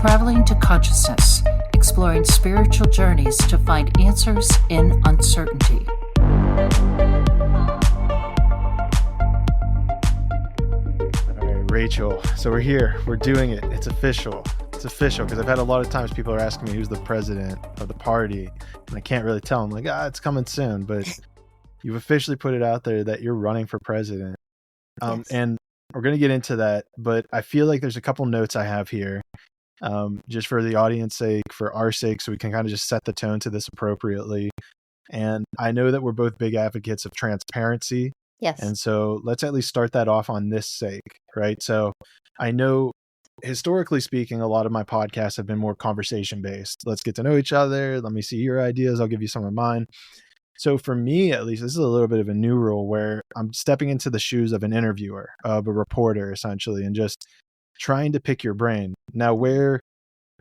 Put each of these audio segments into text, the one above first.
traveling to consciousness, exploring spiritual journeys to find answers in uncertainty. All right, Rachel. So we're here. We're doing it. It's official. It's official because I've had a lot of times people are asking me who's the president of the party, and I can't really tell them. Like, it's coming soon. But you've officially put it out there that you're running for president. Yes. And we're going to get into that. But I feel like there's a couple notes I have here. Just for the audience sake, for our sake, so we can kind of just set the tone to this appropriately. And I know that we're both big advocates of transparency. Yes. And so let's at least start that off on this sake, right? So I know historically speaking, a lot of my podcasts have been more conversation based. Let's get to know each other. Let me see your ideas. I'll give you some of mine. So for me, at least, this is a little bit of a new rule where I'm stepping into the shoes of an interviewer, of a reporter, essentially, and just trying to pick your brain. Now, where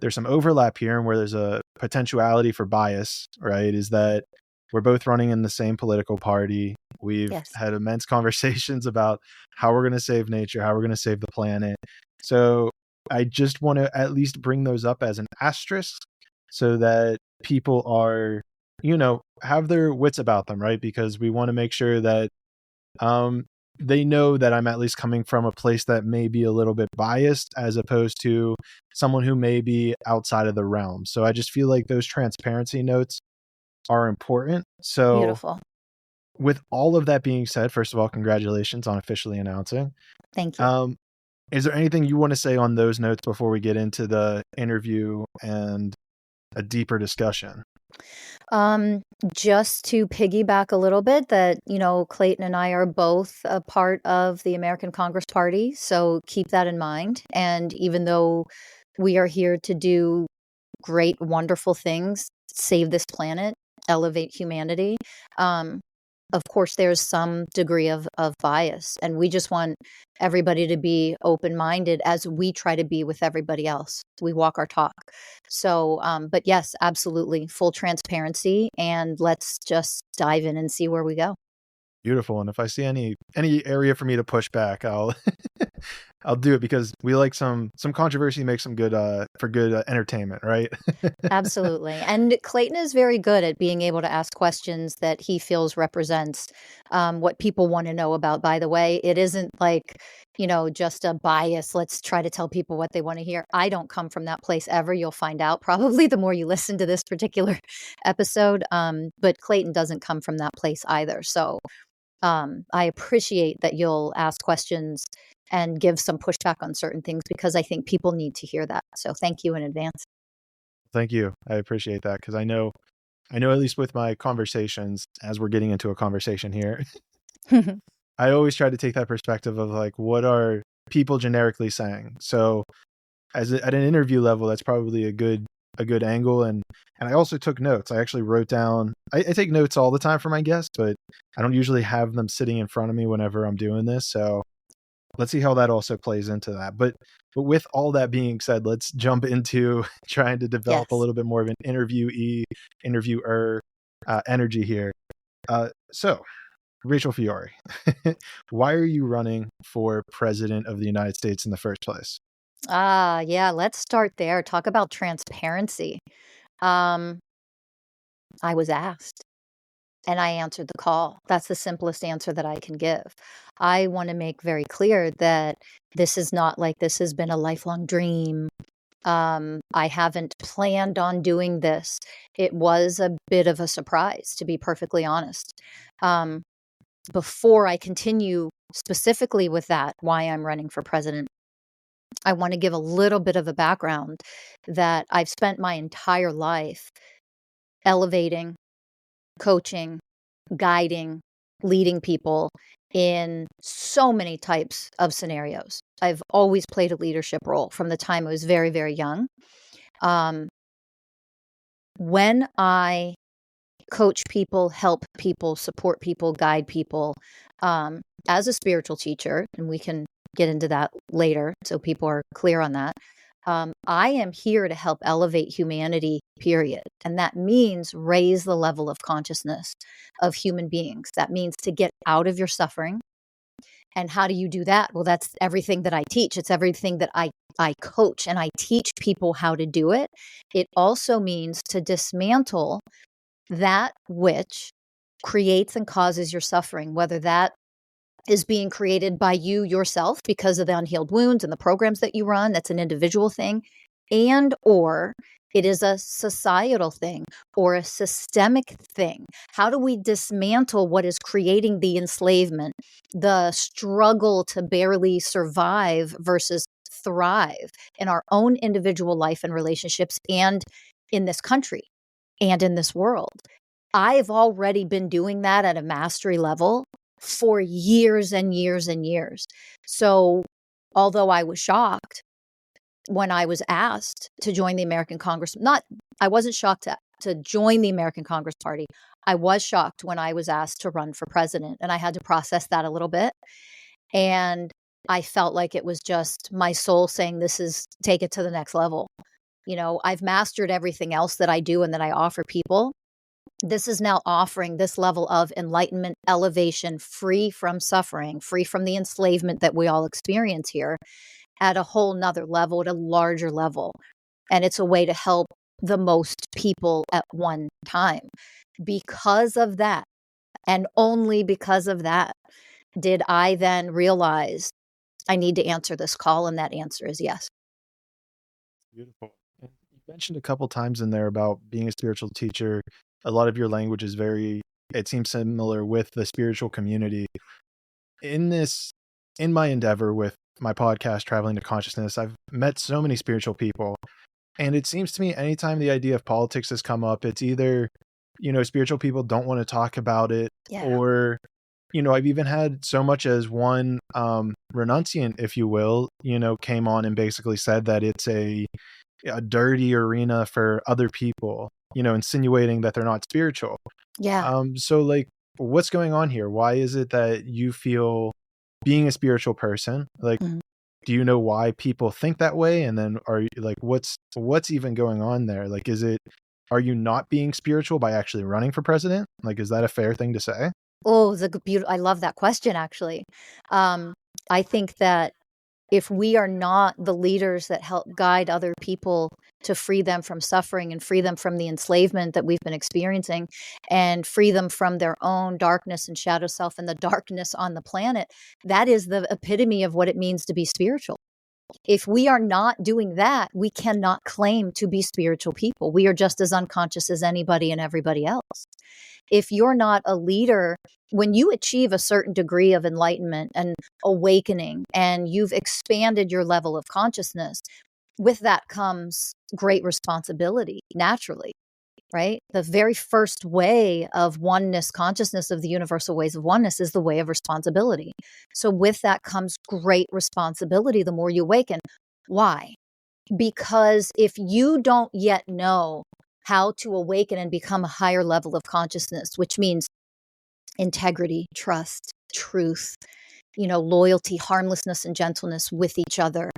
there's some overlap here and where there's a potentiality for bias, right, is that we're both running in the same political party. We've had immense conversations about how we're going to save nature, how we're going to save the planet. So I just want to at least bring those up as an asterisk so that people are, have their wits about them, right? Because we want to make sure that they know that I'm at least coming from a place that may be a little bit biased as opposed to someone who may be outside of the realm. So I just feel like those transparency notes are important. So beautiful. With all of that being said, first of all, congratulations on officially announcing. Thank you. Is there anything you want to say on those notes before we get into the interview and a deeper discussion? Just to piggyback a little bit that, Clayton and I are both a part of the American Congress Party. So keep that in mind. And even though we are here to do great, wonderful things, save this planet, elevate humanity, of course, there's some degree of bias. And we just want everybody to be open-minded as we try to be with everybody else. We walk our talk. So, but yes, absolutely. Full transparency. And let's just dive in and see where we go. Beautiful. And if I see any area for me to push back, I'll I'll do it because we like some controversy makes some good for good entertainment, right? Absolutely. And Clayton is very good at being able to ask questions that he feels represents what people want to know about. By the way, it isn't like, just a bias. Let's try to tell people what they want to hear. I don't come from that place ever. You'll find out probably the more you listen to this particular episode. But Clayton doesn't come from that place either. So I appreciate that you'll ask questions and give some pushback on certain things because I think people need to hear that. So thank you in advance. Thank you. I appreciate that because I know at least with my conversations, as we're getting into a conversation here, I always try to take that perspective of like, what are people generically saying? So at an interview level, that's probably a good angle. And I also took notes. I actually wrote down, I take notes all the time for my guests, but I don't usually have them sitting in front of me whenever I'm doing this. So let's see how that also plays into that. But with all that being said, let's jump into trying to develop a little bit more of an interviewer energy here. So Rachel Fiori, why are you running for president of the United States in the first place? Yeah, let's start there. Talk about transparency. I was asked and I answered the call. That's the simplest answer that I can give. I want to make very clear that this is not like this has been a lifelong dream. I haven't planned on doing this. It was a bit of a surprise, to be perfectly honest. Before I continue specifically with that, why I'm running for president, I want to give a little bit of a background that I've spent my entire life elevating, coaching, guiding, leading people in so many types of scenarios. I've always played a leadership role from the time I was very, very young. When I coach people, help people, support people, guide people, as a spiritual teacher, and we can get into that later so people are clear on that. I am here to help elevate humanity, period. And that means raise the level of consciousness of human beings. That means to get out of your suffering And how do you do that? Well, that's everything that I teach. It's everything that I coach, and I teach people how to do it. It also means to dismantle that which creates and causes your suffering, whether that is being created by you yourself because of the unhealed wounds and the programs that you run. That's an individual thing. And or it is a societal thing or a systemic thing. How do we dismantle what is creating the enslavement, the struggle to barely survive versus thrive in our own individual life and relationships and in this country and in this world? I've already been doing that at a mastery level for years and years and years. So although I was shocked when I was asked to join the American Congress, I wasn't shocked to join the American Congress Party. I was shocked when I was asked to run for president, and I had to process that a little bit. And I felt like it was just my soul saying, take it to the next level. I've mastered everything else that I do and that I offer people. This is now offering this level of enlightenment, elevation, free from suffering, free from the enslavement that we all experience here, at a whole nother level, at a larger level. And it's a way to help the most people at one time. Because of that, and only because of that, did I then realize I need to answer this call, and that answer is yes. Beautiful. And you mentioned a couple times in there about being a spiritual teacher. A lot of your language is it seems similar with the spiritual community. In my endeavor with my podcast, Traveling to Consciousness, I've met so many spiritual people. And it seems to me anytime the idea of politics has come up, it's either, spiritual people don't want to talk about it, or, I've even had so much as one renunciant, if you will, came on and basically said that it's a dirty arena for other people, insinuating that they're not spiritual. Yeah. So like, what's going on here? Why is it that you feel, being a spiritual person, like, do you know why people think that way? And then are you like, what's even going on there? Like, are you not being spiritual by actually running for president? Like, is that a fair thing to say? Oh, I love that question, actually. I think that if we are not the leaders that help guide other people to free them from suffering and free them from the enslavement that we've been experiencing and free them from their own darkness and shadow self and the darkness on the planet, that is the epitome of what it means to be spiritual. If we are not doing that, we cannot claim to be spiritual people. We are just as unconscious as anybody and everybody else. If you're not a leader, when you achieve a certain degree of enlightenment and awakening, and you've expanded your level of consciousness, with that comes great responsibility, naturally, right? The very first way of oneness consciousness, of the universal ways of oneness, is the way of responsibility. So with that comes great responsibility the more you awaken. Why? Because if you don't yet know how to awaken and become a higher level of consciousness, which means integrity, trust, truth, loyalty, harmlessness, and gentleness with each other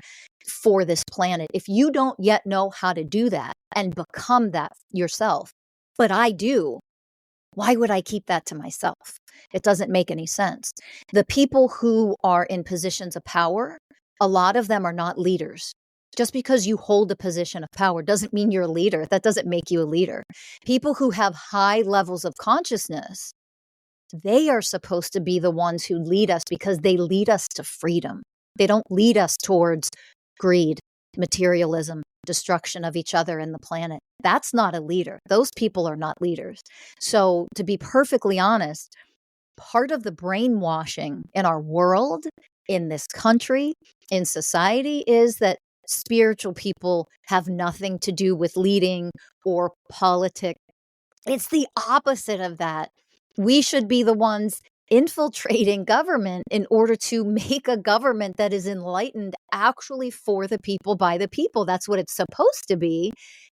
for this planet. If you don't yet know how to do that and become that yourself, but I do, why would I keep that to myself? It doesn't make any sense. The people who are in positions of power, a lot of them are not leaders. Just because you hold a position of power doesn't mean you're a leader. That doesn't make you a leader. People who have high levels of consciousness, they are supposed to be the ones who lead us, because they lead us to freedom. They don't lead us towards greed, materialism, destruction of each other and the planet. That's not a leader. Those people are not leaders. So to be perfectly honest, part of the brainwashing in our world, in this country, in society, is that spiritual people have nothing to do with leading or politics. It's the opposite of that. We should be the ones infiltrating government in order to make a government that is enlightened, actually for the people, by the people. That's what it's supposed to be.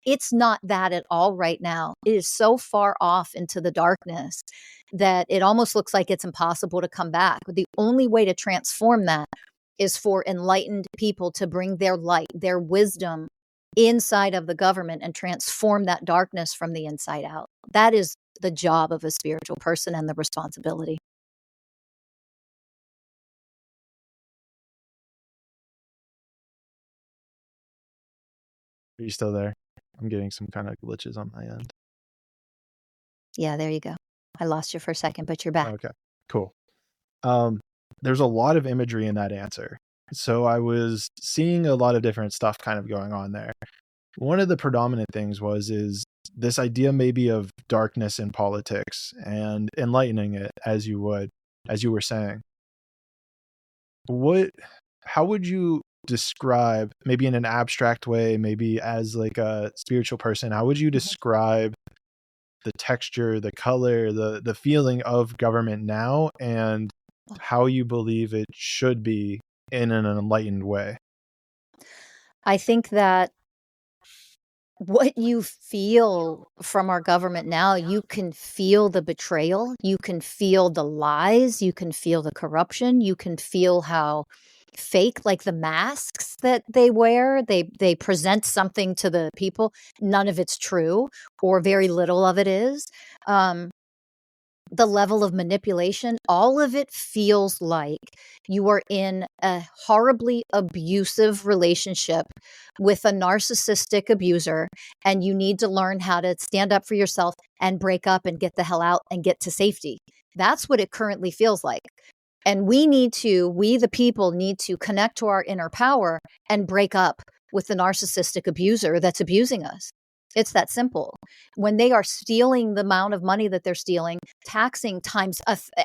It's not that at all right now. It is so far off into the darkness that it almost looks like it's impossible to come back. The only way to transform that is for enlightened people to bring their light, their wisdom inside of the government and transform that darkness from the inside out. That is the job of a spiritual person and the responsibility. Are you still there? I'm getting some kind of glitches on my end. Yeah, there you go. I lost you for a second, but you're back. Okay, cool. There's a lot of imagery in that answer. So I was seeing a lot of different stuff kind of going on there. One of the predominant things is this idea maybe of darkness in politics and enlightening it as you were saying. How would you describe, maybe in an abstract way, maybe as like a spiritual person, how would you describe the texture, the color, the feeling of government now, and how you believe it should be in an enlightened way? I think that what you feel from our government now, you can feel the betrayal, you can feel the lies, you can feel the corruption, you can feel how fake, like the masks that they wear, they present something to the people, none of it's true, or very little of it is. The level of manipulation, all of it feels like you are in a horribly abusive relationship with a narcissistic abuser, and you need to learn how to stand up for yourself and break up and get the hell out and get to safety. That's what it currently feels like. And we the people need to connect to our inner power and break up with the narcissistic abuser that's abusing us. It's that simple. When they are stealing the amount of money that they're stealing, taxing times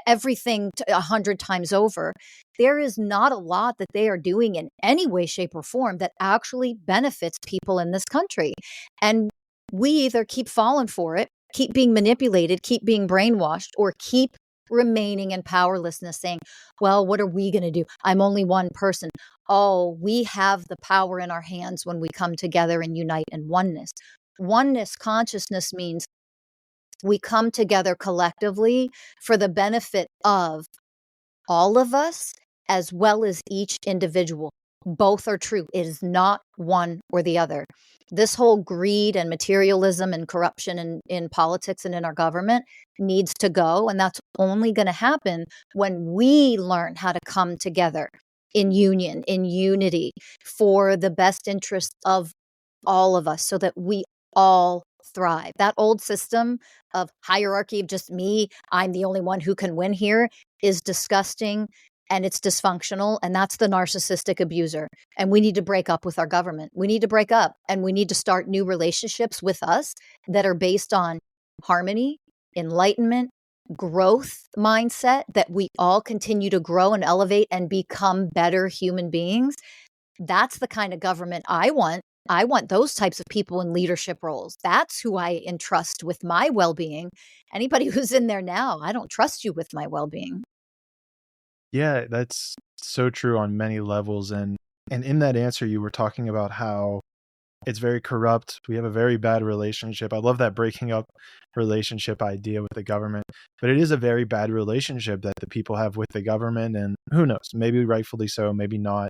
everything 100 times over, there is not a lot that they are doing in any way, shape, or form that actually benefits people in this country. And we either keep falling for it, keep being manipulated, keep being brainwashed, or keep remaining in powerlessness, saying, well, what are we going to do? I'm only one person. Oh, we have the power in our hands when we come together and unite in oneness. Oneness consciousness means we come together collectively for the benefit of all of us as well as each individual. Both are true. It is not one or the other. This whole greed and materialism and corruption in politics and in our government needs to go. And that's only going to happen when we learn how to come together in union, in unity, for the best interest of all of us, so that we all thrive. That old system of hierarchy of just me, I'm the only one who can win here, is disgusting and it's dysfunctional. And that's the narcissistic abuser. And we need to break up with our government. We need to break up, and we need to start new relationships with us that are based on harmony, enlightenment, growth mindset, that we all continue to grow and elevate and become better human beings. That's the kind of government I want. I want those types of people in leadership roles. That's who I entrust with my well-being. Anybody who's in there now, I don't trust you with my well-being. Yeah, that's so true on many levels. And in that answer, you were talking about how it's very corrupt. We have a very bad relationship. I love that breaking up relationship idea with the government, but it is a very bad relationship that the people have with the government. And who knows, maybe rightfully so, maybe not.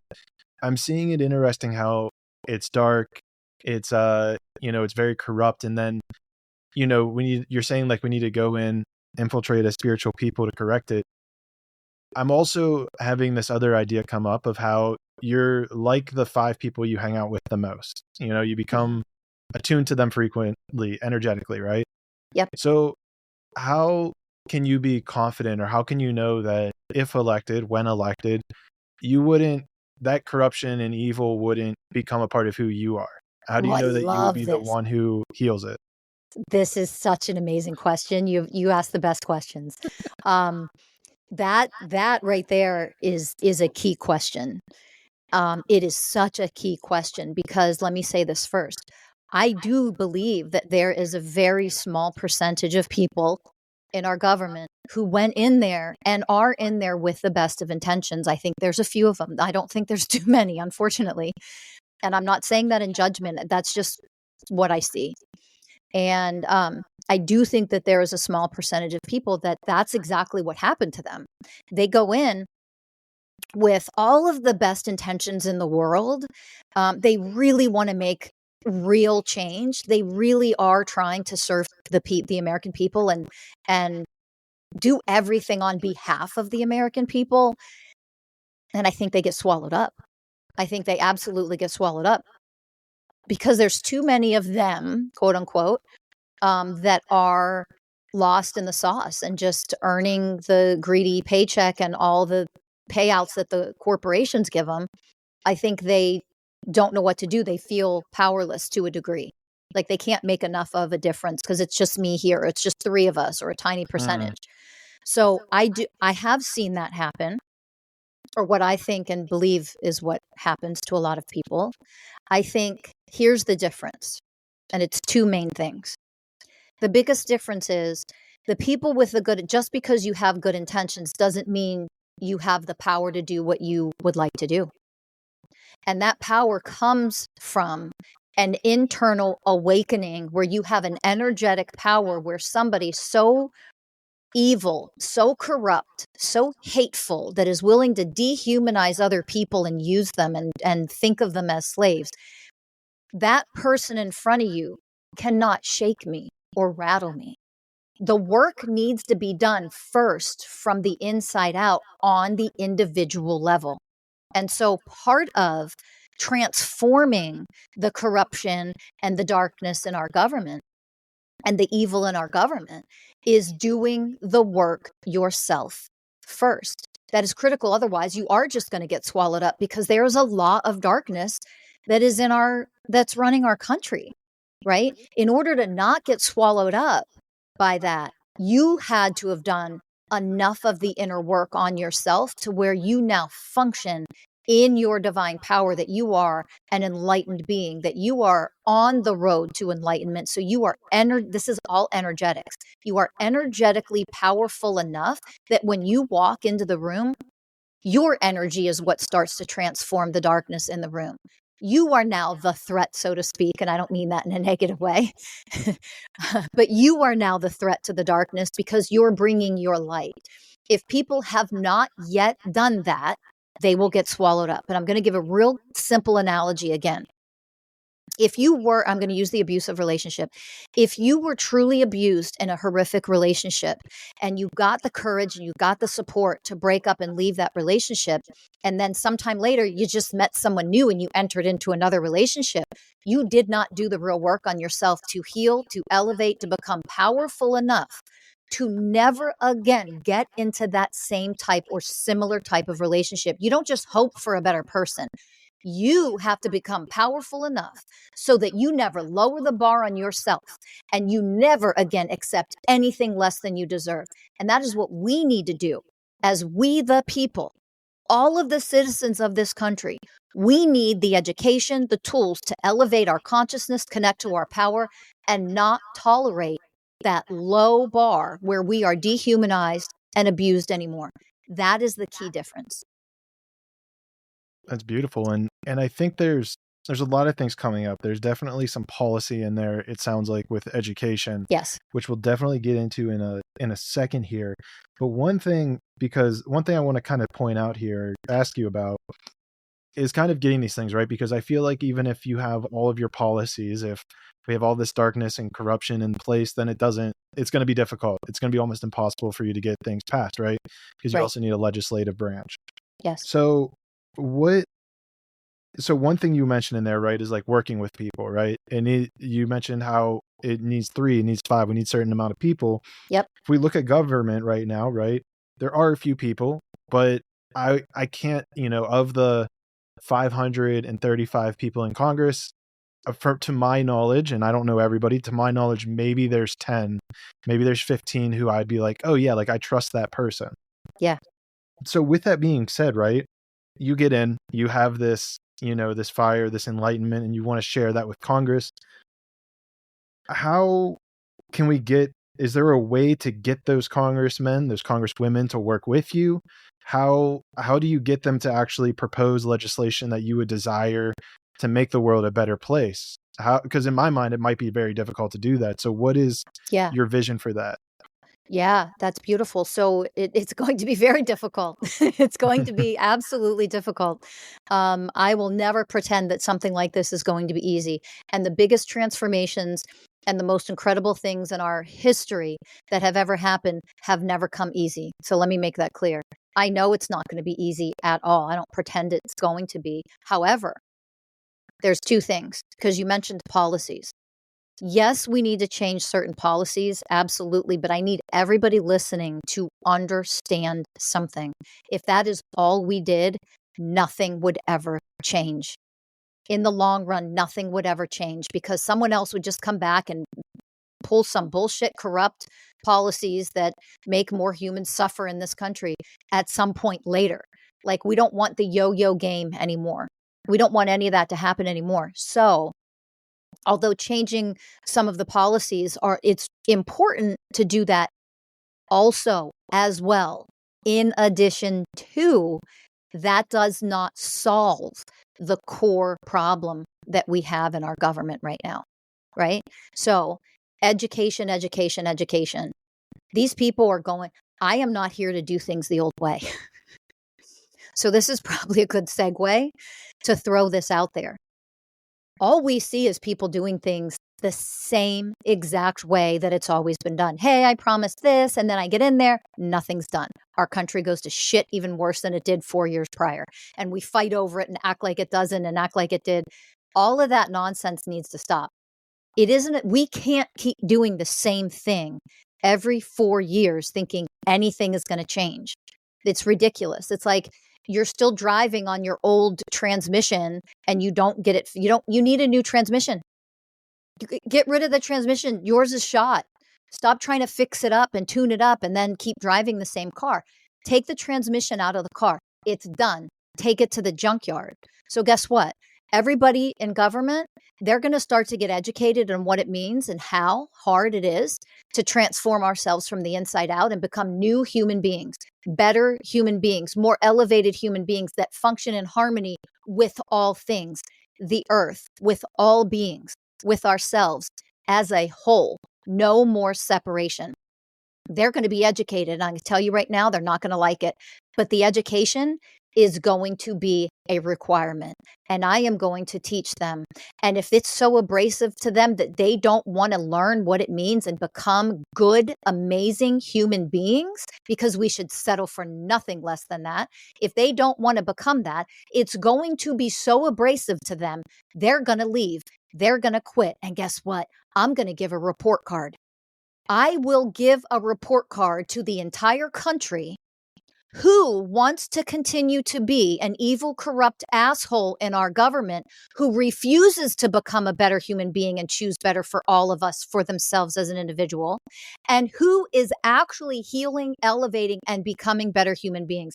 I'm seeing it interesting how it's dark. It's it's very corrupt. And then, you're saying like we need to go in, infiltrate as spiritual people to correct it. I'm also having this other idea come up of how you're like the 5 people you hang out with the most. You become attuned to them frequently, energetically, right? Yep. So how can you be confident, or how can you know that if elected, when elected, that corruption and evil wouldn't become a part of who you are? How do you know that you will be the one who heals it? This is such an amazing question. You asked the best questions. That right there is a key question. It is such a key question, because let me say this first. I do believe that there is a very small percentage of people in our government who went in there and are in there with the best of intentions. I think there's a few of them. I don't think there's too many, unfortunately. And I'm not saying that in judgment. That's just what I see. And I do think that there is a small percentage of people that's exactly what happened to them. They go in with all of the best intentions in the world. They really want to make real change. They really are trying to serve the American people and do everything on behalf of the American people. And I think they get swallowed up. I think they absolutely get swallowed up. because there's too many of them, quote unquote, that are lost in the sauce and just earning the greedy paycheck and all the payouts that the corporations give them. I think they don't know what to do. They feel powerless to a degree. Like they can't make enough of a difference because it's just me here. It's just three of us or a tiny percentage. So I have seen that happen, or what I think and believe is what happens to a lot of people. I think here's the difference, and it's two main things. The biggest difference is the people with the good, just because you have good intentions doesn't mean you have the power to do what you would like to do. And that power comes from an internal awakening where you have an energetic power where somebody so evil, so corrupt, so hateful that is willing to dehumanize other people and use them and think of them as slaves. That person in front of you cannot shake me or rattle me. The work needs to be done first from the inside out on the individual level. And so part of transforming the corruption and the darkness in our government and the evil in our government is doing the work yourself first. That is critical. Otherwise, you are just going to get swallowed up because there is a law of darkness that is that's running our country, right? In order to not get swallowed up by that, you had to have done enough of the inner work on yourself to where you now function in your divine power, that you are an enlightened being, that you are on the road to enlightenment. So you are this is all energetics. You are energetically powerful enough that when you walk into the room, your energy is what starts to transform the darkness in the room. You are now the threat, so to speak, and I don't mean that in a negative way, but you are now the threat to the darkness because you're bringing your light. If people have not yet done that, they will get swallowed up. And I'm going to give a real simple analogy again. If you were, I'm going to use the abusive relationship. If you were truly abused in a horrific relationship and you got the courage and you got the support to break up and leave that relationship, and then sometime later you just met someone new and you entered into another relationship, you did not do the real work on yourself to heal, to elevate, to become powerful enough to never again get into that same type or similar type of relationship. You don't just hope for a better person. You have to become powerful enough so that you never lower the bar on yourself and you never again accept anything less than you deserve. And that is what we need to do as we, the people, all of the citizens of this country. We need the education, the tools to elevate our consciousness, connect to our power, and not tolerate that low bar where we are dehumanized and abused anymore. That is the key difference. That's beautiful. And I think there's a lot of things coming up. There's definitely some policy in there, it sounds like, with education. Yes. Which we'll definitely get into in a second here. But one thing I want to kind of point out here, ask you about, is kind of getting these things right. Because I feel like even if you have all of your policies, if we have all this darkness and corruption in place, then it's going to be difficult. It's going to be almost impossible for you to get things passed, right? Because you also need a legislative branch. Yes. So one thing you mentioned in there, right, is like working with people, right? And you mentioned how it needs 3, it needs 5, we need a certain amount of people. Yep. If we look at government right now, right, there are a few people, but I can't, of the 535 people in Congress, to my knowledge, and I don't know everybody, to my knowledge, maybe there's 10, maybe there's 15 who I'd be like, oh yeah, like I trust that person. Yeah. So with that being said, right, you get in, you have this, this fire, this enlightenment, and you want to share that with Congress. How can is there a way to get those congressmen, those congresswomen to work with you? How do you get them to actually propose legislation that you would desire to make the world a better place? Because in my mind, it might be very difficult to do that. So what is your vision for that? Yeah, that's beautiful. So it's going to be very difficult. It's going to be absolutely difficult. I will never pretend that something like this is going to be easy. And the biggest transformations and the most incredible things in our history that have ever happened have never come easy. So let me make that clear. I know it's not going to be easy at all. I don't pretend it's going to be. However, There's two things, because you mentioned policies. Yes, we need to change certain policies, absolutely, but I need everybody listening to understand something. If that is all we did, nothing would ever change. In the long run, nothing would ever change, because someone else would just come back and pull some bullshit, corrupt policies that make more humans suffer in this country at some point later. Like, we don't want the yo-yo game anymore. We don't want any of that to happen anymore. So, although changing some of the policies it's important to do that also as well. In addition to, that does not solve the core problem that we have in our government right now, right? So education, education, education. These people are going, I am not here to do things the old way. So this is probably a good segue to throw this out there. All we see is people doing things the same exact way that it's always been done. Hey, I promised this, and then I get in there, nothing's done. Our country goes to shit even worse than it did 4 years prior. And we fight over it and act like it doesn't and act like it did. All of that nonsense needs to stop. We can't keep doing the same thing every 4 years thinking anything is going to change. It's ridiculous. It's like you're still driving on your old transmission and you don't get it. You need a new transmission. Get rid of the transmission. Yours is shot. Stop trying to fix it up and tune it up and then keep driving the same car. Take the transmission out of the car. It's done. Take it to the junkyard. So guess what? Everybody in government, they're going to start to get educated on what it means and how hard it is to transform ourselves from the inside out and become new human beings, better human beings, more elevated human beings that function in harmony with all things, the earth, with all beings, with ourselves as a whole. No more separation. They're going to be educated. And I can tell you right now, they're not going to like it. But the education is going to be a requirement. And I am going to teach them. And if it's so abrasive to them that they don't want to learn what it means and become good, amazing human beings, because we should settle for nothing less than that. If they don't want to become that, it's going to be so abrasive to them, they're going to leave. They're going to quit. And guess what? I'm going to give a report card. I will give a report card to the entire country who wants to continue to be an evil, corrupt asshole in our government, who refuses to become a better human being and choose better for all of us, for themselves as an individual, and who is actually healing, elevating, and becoming better human beings.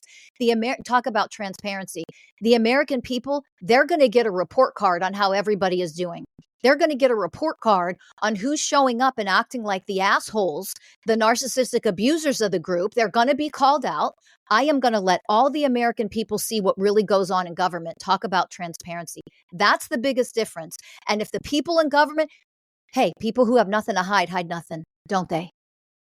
Talk about transparency. The American people, they're going to get a report card on how everybody is doing. They're going to get a report card on who's showing up and acting like the assholes, the narcissistic abusers of the group. They're going to be called out. I am going to let all the American people see what really goes on in government. Talk about transparency. That's the biggest difference. And if the people in government, hey, people who have nothing to hide nothing, don't they?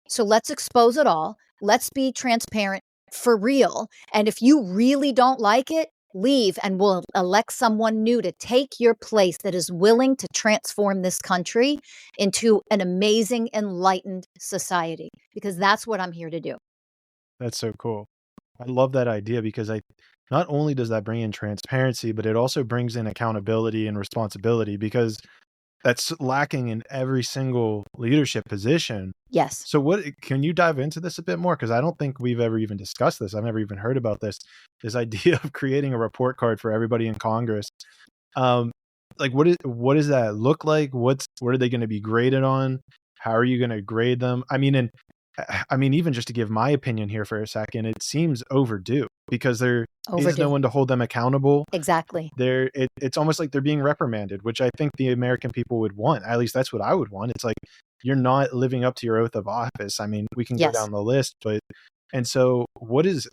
So let's expose it all. Let's be transparent for real. And if you really don't like it, leave, and we'll elect someone new to take your place that is willing to transform this country into an amazing, enlightened society, because that's what I'm here to do. That's so cool. I love that idea, because not only does that bring in transparency, but it also brings in accountability and responsibility, because that's lacking in every single leadership position. Yes. So can you dive into this a bit more? Because I don't think we've ever even discussed this. I've never even heard about this idea of creating a report card for everybody in Congress. Like what does that look like? What are they going to be graded on? How are you going to grade them? I mean, even just to give my opinion here for a second, it seems overdue, because there is no one to hold them accountable. Exactly. It's almost like they're being reprimanded, which I think the American people would want. At least that's what I would want. It's like, you're not living up to your oath of office. I mean, we can go down the list, and so what does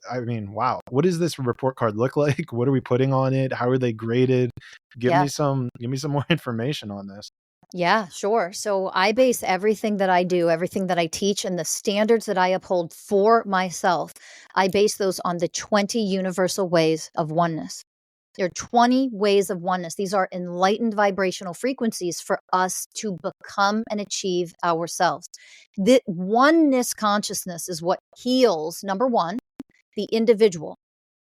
this report card look like? What are we putting on it? How are they graded? Give me some more information on this. Yeah, sure. So I base everything that I do, everything that I teach, and the standards that I uphold for myself, I base those on the 20 universal ways of oneness. There are 20 ways of oneness. These are enlightened vibrational frequencies for us to become and achieve ourselves. The oneness consciousness is what heals, number one, the individual.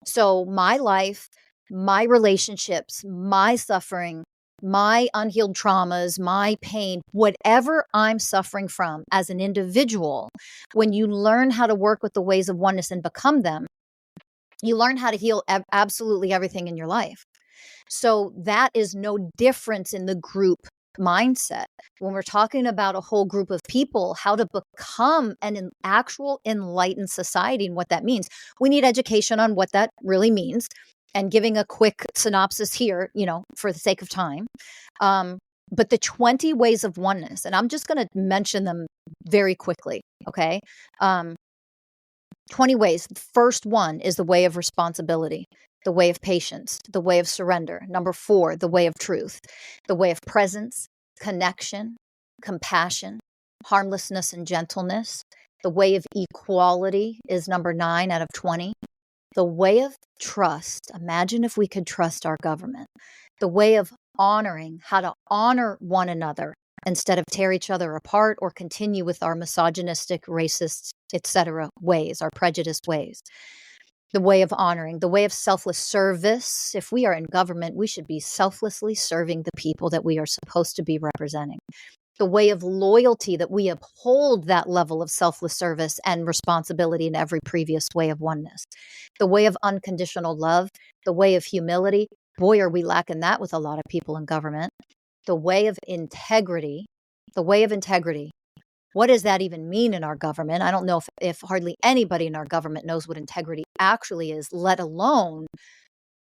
So my life, my relationships, my suffering, my unhealed traumas, my pain, whatever I'm suffering from as an individual, when you learn how to work with the ways of oneness and become them, you learn how to heal absolutely everything in your life. So that is no difference in the group mindset. When we're talking about a whole group of people, how to become an actual enlightened society and what that means, we need education on what that really means. And giving a quick synopsis here, for the sake of time. But the 20 ways of oneness, and I'm just going to mention them very quickly, okay? 20 ways. The first one is the way of responsibility, the way of patience, the way of surrender. Number 4, the way of truth, the way of presence, connection, compassion, harmlessness, and gentleness. The way of equality is number 9 out of 20. The way of trust. Imagine if we could trust our government. The way of honoring, how to honor one another instead of tear each other apart or continue with our misogynistic, racist, etc. ways, our prejudiced ways. The way of honoring, the way of selfless service. If we are in government, we should be selflessly serving the people that we are supposed to be representing. The way of loyalty, that we uphold that level of selfless service and responsibility in every previous way of oneness. The way of unconditional love, the way of humility. Boy, are we lacking that with a lot of people in government. The way of integrity, the way of integrity. What does that even mean in our government? I don't know if hardly anybody in our government knows what integrity actually is, let alone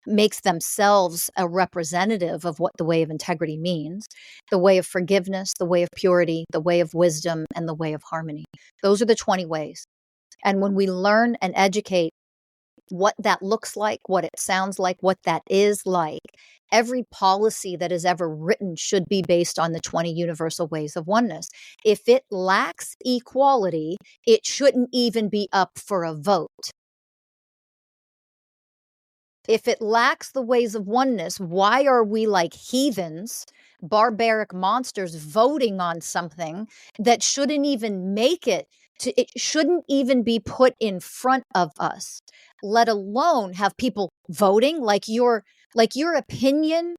makes themselves a representative of what the way of integrity means. The way of forgiveness, the way of purity, the way of wisdom, and the way of harmony. Those are the 20 ways. And when we learn and educate what that looks like, what it sounds like, what that is like, every policy that is ever written should be based on the 20 universal ways of oneness. If it lacks equality, it shouldn't even be up for a vote. If it lacks the ways of oneness, why are we like heathens, barbaric monsters voting on something that shouldn't even make it to, it shouldn't even be put in front of us, let alone have people voting like your opinion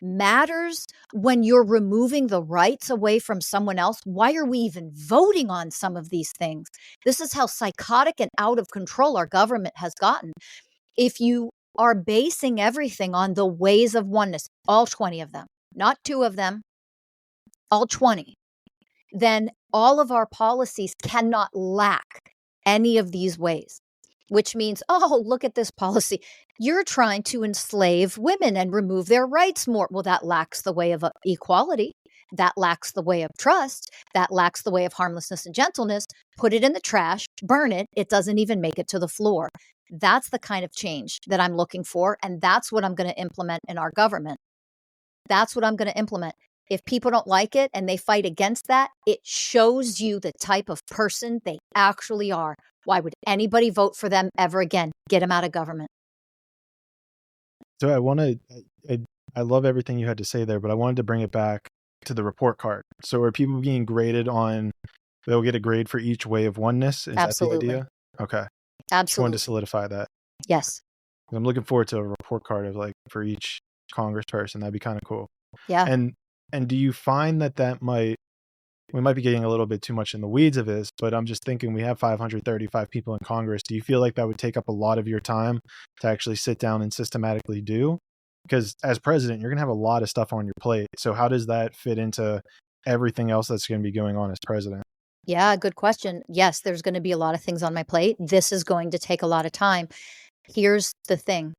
matters when you're removing the rights away from someone else? Why are we even voting on some of these things? This is how psychotic and out of control our government has gotten. If you are basing everything on the ways of oneness, all 20 of them, not 2 of them, all 20, then all of our policies cannot lack any of these ways, which means, oh, look at this policy. You're trying to enslave women and remove their rights more. Well, that lacks the way of equality. That lacks the way of trust. That lacks the way of harmlessness and gentleness. Put it in the trash, burn it. It doesn't even make it to the floor. That's the kind of change that I'm looking for. And that's what I'm going to implement in our government. That's what I'm going to implement. If people don't like it and they fight against that, it shows you the type of person they actually are. Why would anybody vote for them ever again? Get them out of government. So I love everything you had to say there, but I wanted to bring it back to the report card. So are people being graded on, they'll get a grade for each way of oneness? Is Absolutely. that the idea? Okay. Absolutely. Just wanted to solidify that. Yes. I'm looking forward to a report card of like for each congressperson. That'd be kind of cool. Yeah. And do you find that we might be getting a little bit too much in the weeds of this, but I'm just thinking we have 535 people in Congress. Do you feel like that would take up a lot of your time to actually sit down and systematically do? Because as president, you're going to have a lot of stuff on your plate. So how does that fit into everything else that's going to be going on as president? Yeah, good question. Yes, there's going to be a lot of things on my plate. This is going to take a lot of time. Here's the thing.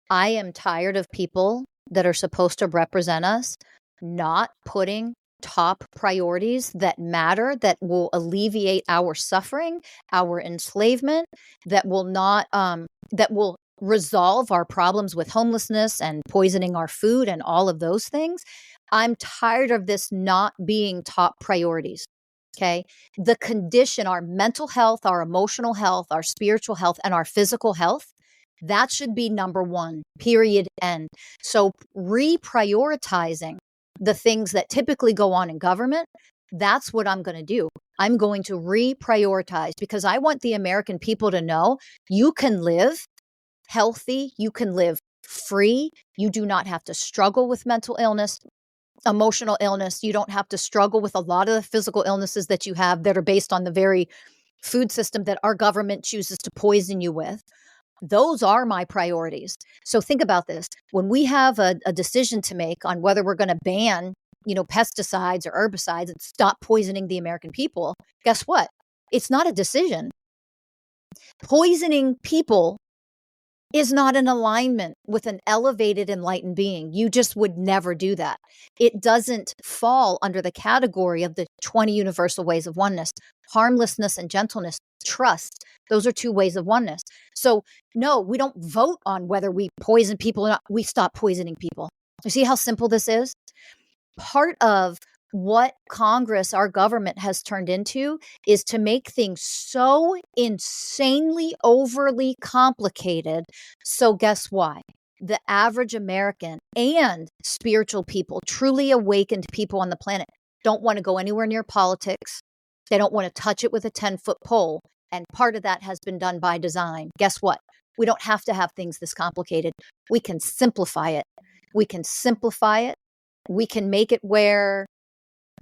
I am tired of people that are supposed to represent us not putting top priorities that matter, that will alleviate our suffering, our enslavement, that will not, that will resolve our problems with homelessness and poisoning our food and all of those things. I'm tired of this not being top priorities. Okay. The condition, our mental health, our emotional health, our spiritual health, and our physical health, that should be number one, period, end. So reprioritizing the things that typically go on in government, that's what I'm going to do. I'm going to reprioritize because I want the American people to know you can live healthy, you can live free. You do not have to struggle with mental illness, emotional illness. You don't have to struggle with a lot of the physical illnesses that you have that are based on the very food system that our government chooses to poison you with. Those are my priorities. So think about this. When we have a decision to make on whether we're going to ban, pesticides or herbicides and stop poisoning the American people, guess what? It's not a decision. Poisoning people is not in alignment with an elevated, enlightened being. You just would never do that. It doesn't fall under the category of the 20 universal ways of oneness. Harmlessness and gentleness, trust. Those are 2 ways of oneness. So no, we don't vote on whether we poison people or not. We stop poisoning people. You see how simple this is? Part of what Congress, our government, has turned into is to make things so insanely overly complicated. So guess why? The average American and spiritual people, truly awakened people on the planet, don't want to go anywhere near politics. They don't want to touch it with a 10-foot pole. And part of that has been done by design. Guess what? We don't have to have things this complicated. We can simplify it. We can simplify it. We can make it where,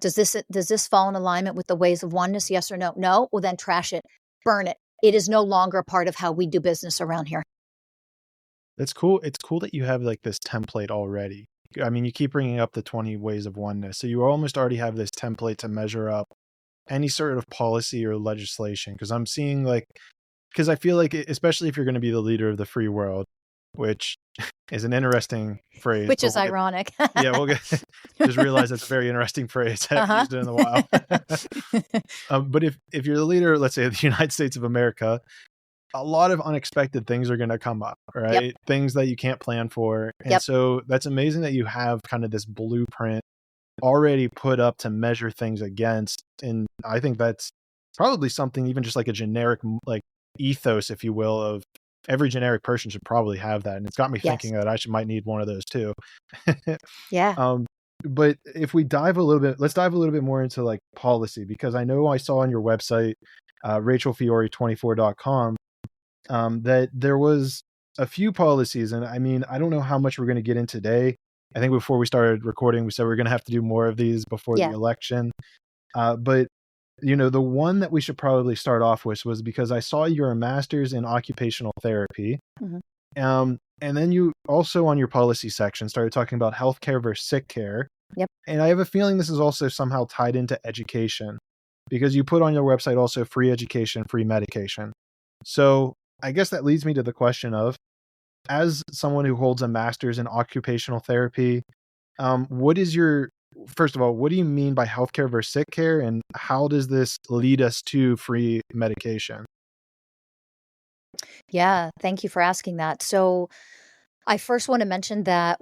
does this fall in alignment with the ways of oneness? Yes or no? No? Well, then trash it. Burn it. It is no longer a part of how we do business around here. That's cool. It's cool that you have like this template already. I mean, you keep bringing up the 20 ways of oneness. So you almost already have this template to measure up any sort of policy or legislation. Because I'm seeing because I feel like, especially if you're going to be the leader of the free world, which is an interesting phrase. Which is ironic. Yeah, we'll just realize that's a very interesting phrase. I haven't used it in a while. But if you're the leader, let's say of the United States of America, a lot of unexpected things are going to come up, right? Yep. Things that you can't plan for. And so that's amazing that you have kind of this blueprint already put up to measure things against. And I think that's probably something, even just like a generic ethos, if you will, of every generic person should probably have that. And it's got me thinking that I might need one of those too. Yeah. But if we let's dive a little bit more into like policy, because I know I saw on your website, RachelFiori24.com, that there was a few policies. And I mean, I don't know how much we're going to get in today. I think before we started recording, we said we're going to have to do more of these before the election. But the one that we should probably start off with was because I saw you're a master's in occupational therapy. Mm-hmm. And then you also on your policy section started talking about healthcare versus sick care. Yep. And I have a feeling this is also somehow tied into education, because you put on your website also free education, free medication. So I guess that leads me to the question of, as someone who holds a master's in occupational therapy, first of all, what do you mean by healthcare versus sick care, and how does this lead us to free medication? Yeah, thank you for asking that. So I first want to mention that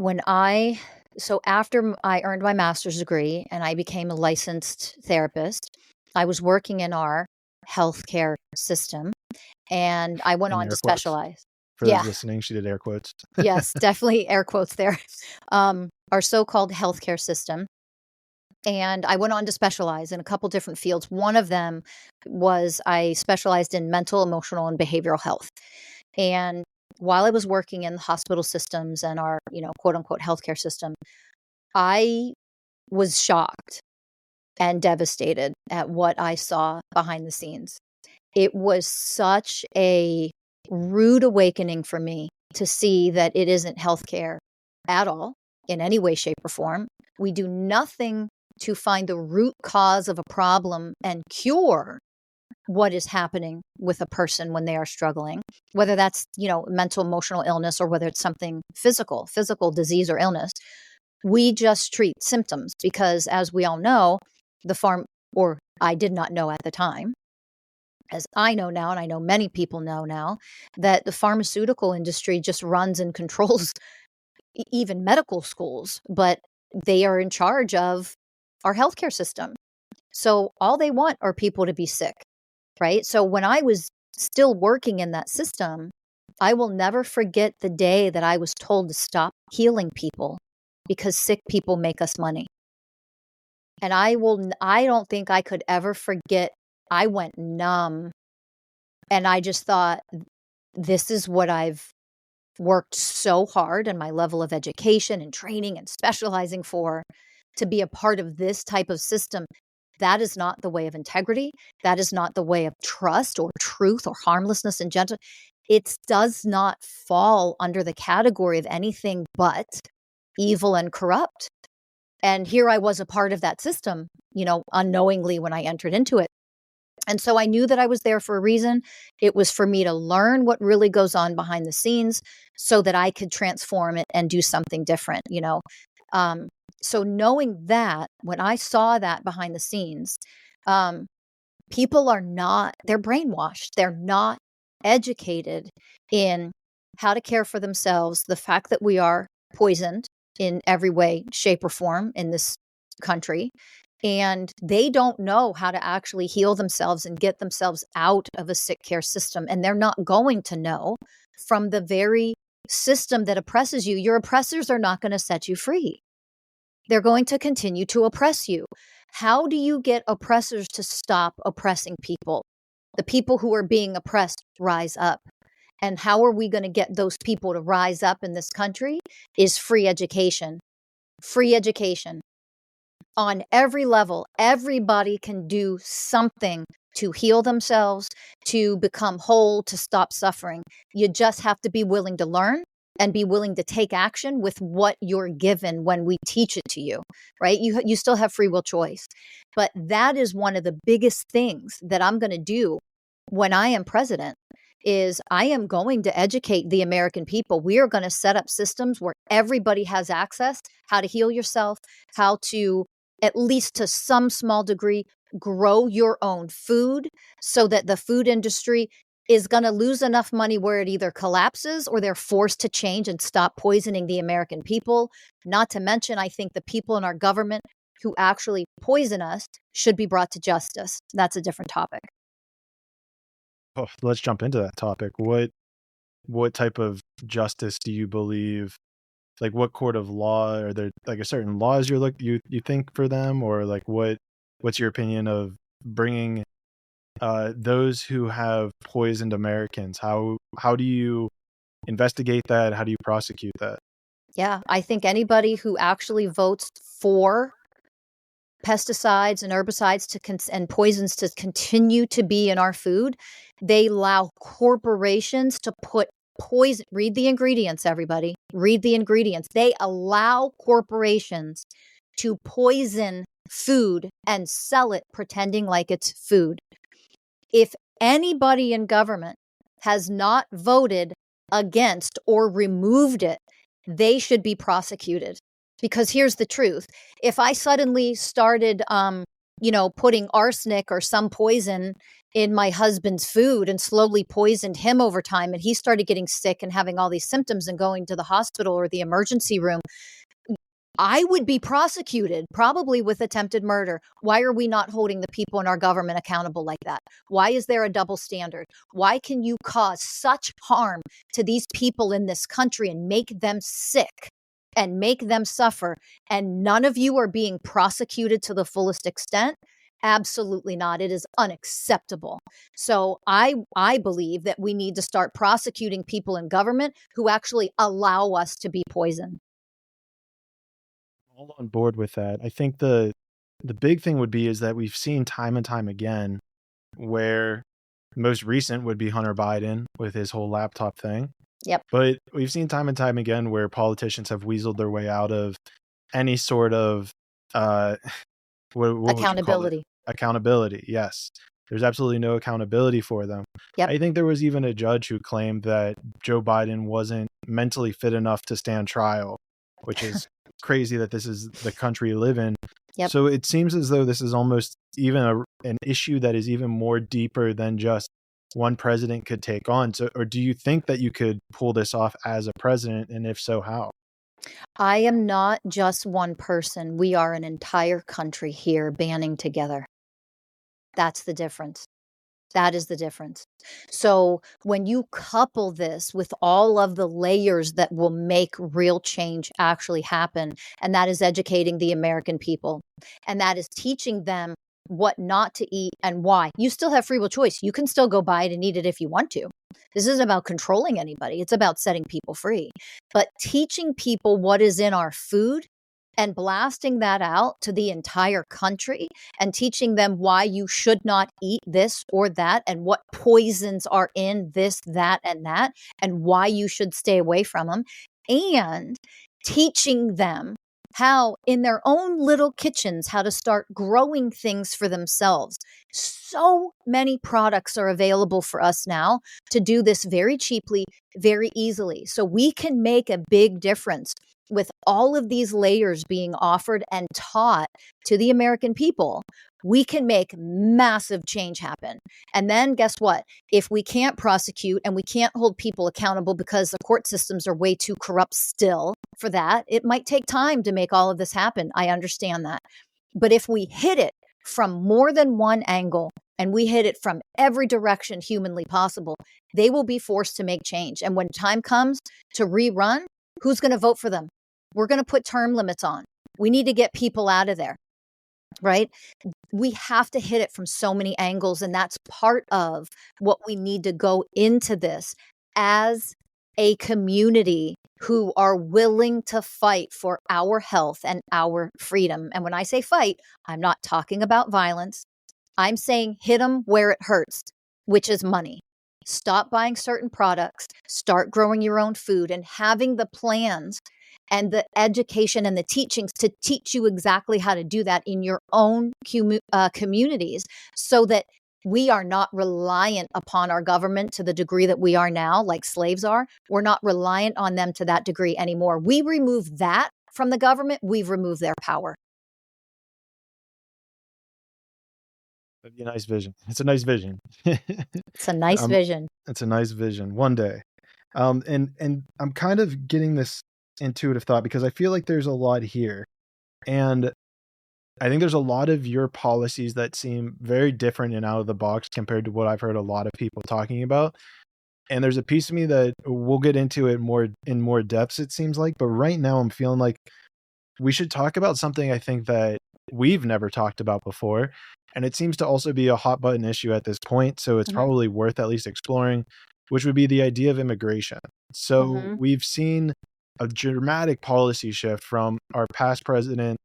after I earned my master's degree and I became a licensed therapist, I was working in our healthcare system, and I went on to specialize. For those listening, she did air quotes. Yes, definitely air quotes there. Our so-called healthcare system. And I went on to specialize in a couple different fields. One of them was I specialized in mental, emotional, and behavioral health. And while I was working in the hospital systems and our, quote unquote healthcare system, I was shocked and devastated at what I saw behind the scenes. It was such a rude awakening for me to see that it isn't healthcare at all in any way, shape, or form. We do nothing to find the root cause of a problem and cure what is happening with a person when they are struggling, whether that's, mental, emotional illness, or whether it's something physical disease or illness. We just treat symptoms because, as we all know, I did not know at the time, as I know now, and I know many people know now, that the pharmaceutical industry just runs and controls even medical schools, but they are in charge of our healthcare system. So all they want are people to be sick, right? So when I was still working in that system, I will never forget the day that I was told to stop healing people because sick people make us money. And I don't think I could ever forget. I went numb, and I just thought, this is what I've worked so hard and my level of education and training and specializing for to be a part of this type of system. That is not the way of integrity. That is not the way of trust or truth or harmlessness and gentle. It does not fall under the category of anything but evil and corrupt. And here I was a part of that system, unknowingly when I entered into it. And so I knew that I was there for a reason. It was for me to learn what really goes on behind the scenes so that I could transform it and do something different, So knowing that, when I saw that behind the scenes, people they're brainwashed. They're not educated in how to care for themselves. The fact that we are poisoned in every way, shape, or form in this country. And they don't know how to actually heal themselves and get themselves out of a sick care system. And they're not going to know from the very system that oppresses you. Your oppressors are not going to set you free. They're going to continue to oppress you. How do you get oppressors to stop oppressing people? The people who are being oppressed rise up. And how are we going to get those people to rise up in this country is free education. Free education. On every level, everybody can do something to heal themselves, to become whole, to stop suffering. You just have to be willing to learn and be willing to take action with what you're given when we teach it to you, right? You still have free will choice. But that is one of the biggest things that I'm going to do when I am president is I am going to educate the American people. We are going to set up systems where everybody has access, how to heal yourself, how to, at least to some small degree, grow your own food so that the food industry is going to lose enough money where it either collapses or they're forced to change and stop poisoning the American people. Not to mention, I think the people in our government who actually poison us should be brought to justice. That's a different topic. Oh, let's jump into that topic. What type of justice do you believe? Like, what court of law are there? Like, a certain laws you think for them, or like what's your opinion of bringing those who have poisoned Americans? How do you investigate that? How do you prosecute that? Yeah, I think anybody who actually votes for pesticides and herbicides and poisons to continue to be in our food, they allow corporations to put poison. Read the ingredients, everybody. Read the ingredients. They allow corporations to poison food and sell it pretending like it's food. If anybody in government has not voted against or removed it, they should be prosecuted. Because here's the truth. If I suddenly started, putting arsenic or some poison in my husband's food and slowly poisoned him over time, and he started getting sick and having all these symptoms and going to the hospital or the emergency room, I would be prosecuted, probably with attempted murder. Why are we not holding the people in our government accountable like that? Why is there a double standard? Why can you cause such harm to these people in this country and make them sick and make them suffer, and none of you are being prosecuted to the fullest extent? Absolutely not. It is unacceptable. So I believe that we need to start prosecuting people in government who actually allow us to be poisoned. All on board with that. I think the big thing would be is that we've seen time and time again where most recent would be Hunter Biden with his whole laptop thing. Yep. But we've seen time and time again where politicians have weaseled their way out of any sort of what accountability. Accountability, yes. There's absolutely no accountability for them. Yep. I think there was even a judge who claimed that Joe Biden wasn't mentally fit enough to stand trial, which is crazy that this is the country you live in. Yep. So it seems as though this is almost even an issue that is even more deeper than just one president could take on. So, or do you think that you could pull this off as a president? And if so, how? I am not just one person. We are an entire country here banding together. That's the difference. That is the difference. So when you couple this with all of the layers that will make real change actually happen, and that is educating the American people, and that is teaching them what not to eat and why. You still have free will choice. You can still go buy it and eat it if you want to. This isn't about controlling anybody. It's about setting people free. But teaching people what is in our food and blasting that out to the entire country and teaching them why you should not eat this or that and what poisons are in this, that, and why you should stay away from them, and teaching them how in their own little kitchens, how to start growing things for themselves. So many products are available for us now to do this very cheaply, very easily. So we can make a big difference with all of these layers being offered and taught to the American people. We can make massive change happen. And then guess what? If we can't prosecute and we can't hold people accountable because the court systems are way too corrupt still for that, it might take time to make all of this happen. I understand that. But if we hit it from more than one angle and we hit it from every direction humanly possible, they will be forced to make change. And when time comes to rerun, who's going to vote for them? We're going to put term limits on. We need to get people out of there, right? We have to hit it from so many angles. And that's part of what we need to go into this as a community who are willing to fight for our health and our freedom. And when I say fight, I'm not talking about violence. I'm saying hit them where it hurts, which is money. Stop buying certain products, start growing your own food, and having the plans and the education and the teachings to teach you exactly how to do that in your own communities, so that we are not reliant upon our government to the degree that we are now, like slaves are. We're not reliant on them to that degree anymore. We remove that from the government, we've removed their power. That'd be a nice vision. It's a nice vision. It's a nice vision. It's a nice vision. One day. And I'm kind of getting this intuitive thought because I feel like there's a lot here. And I think there's a lot of your policies that seem very different and out of the box compared to what I've heard a lot of people talking about. And there's a piece of me that we'll get into it in more depths, it seems like. But right now I'm feeling like we should talk about something I think that we've never talked about before. And it seems to also be a hot button issue at this point. So it's probably worth at least exploring, which would be the idea of immigration. So we've seen a dramatic policy shift from our past president,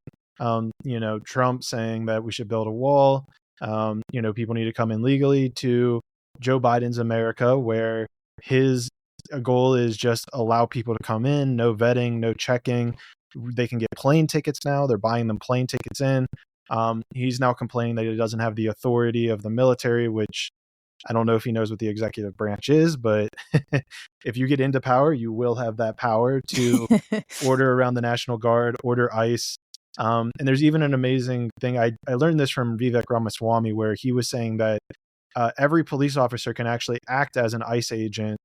Trump saying that we should build a wall, people need to come in legally, to Joe Biden's America, where his goal is just allow people to come in, no vetting, no checking. They can get plane tickets now. They're buying them plane tickets in. He's now complaining that he doesn't have the authority of the military, which I don't know if he knows what the executive branch is, but if you get into power, you will have that power to order around the National Guard, order ICE. And there's even an amazing thing. I learned this from Vivek Ramaswamy, where he was saying that every police officer can actually act as an ICE agent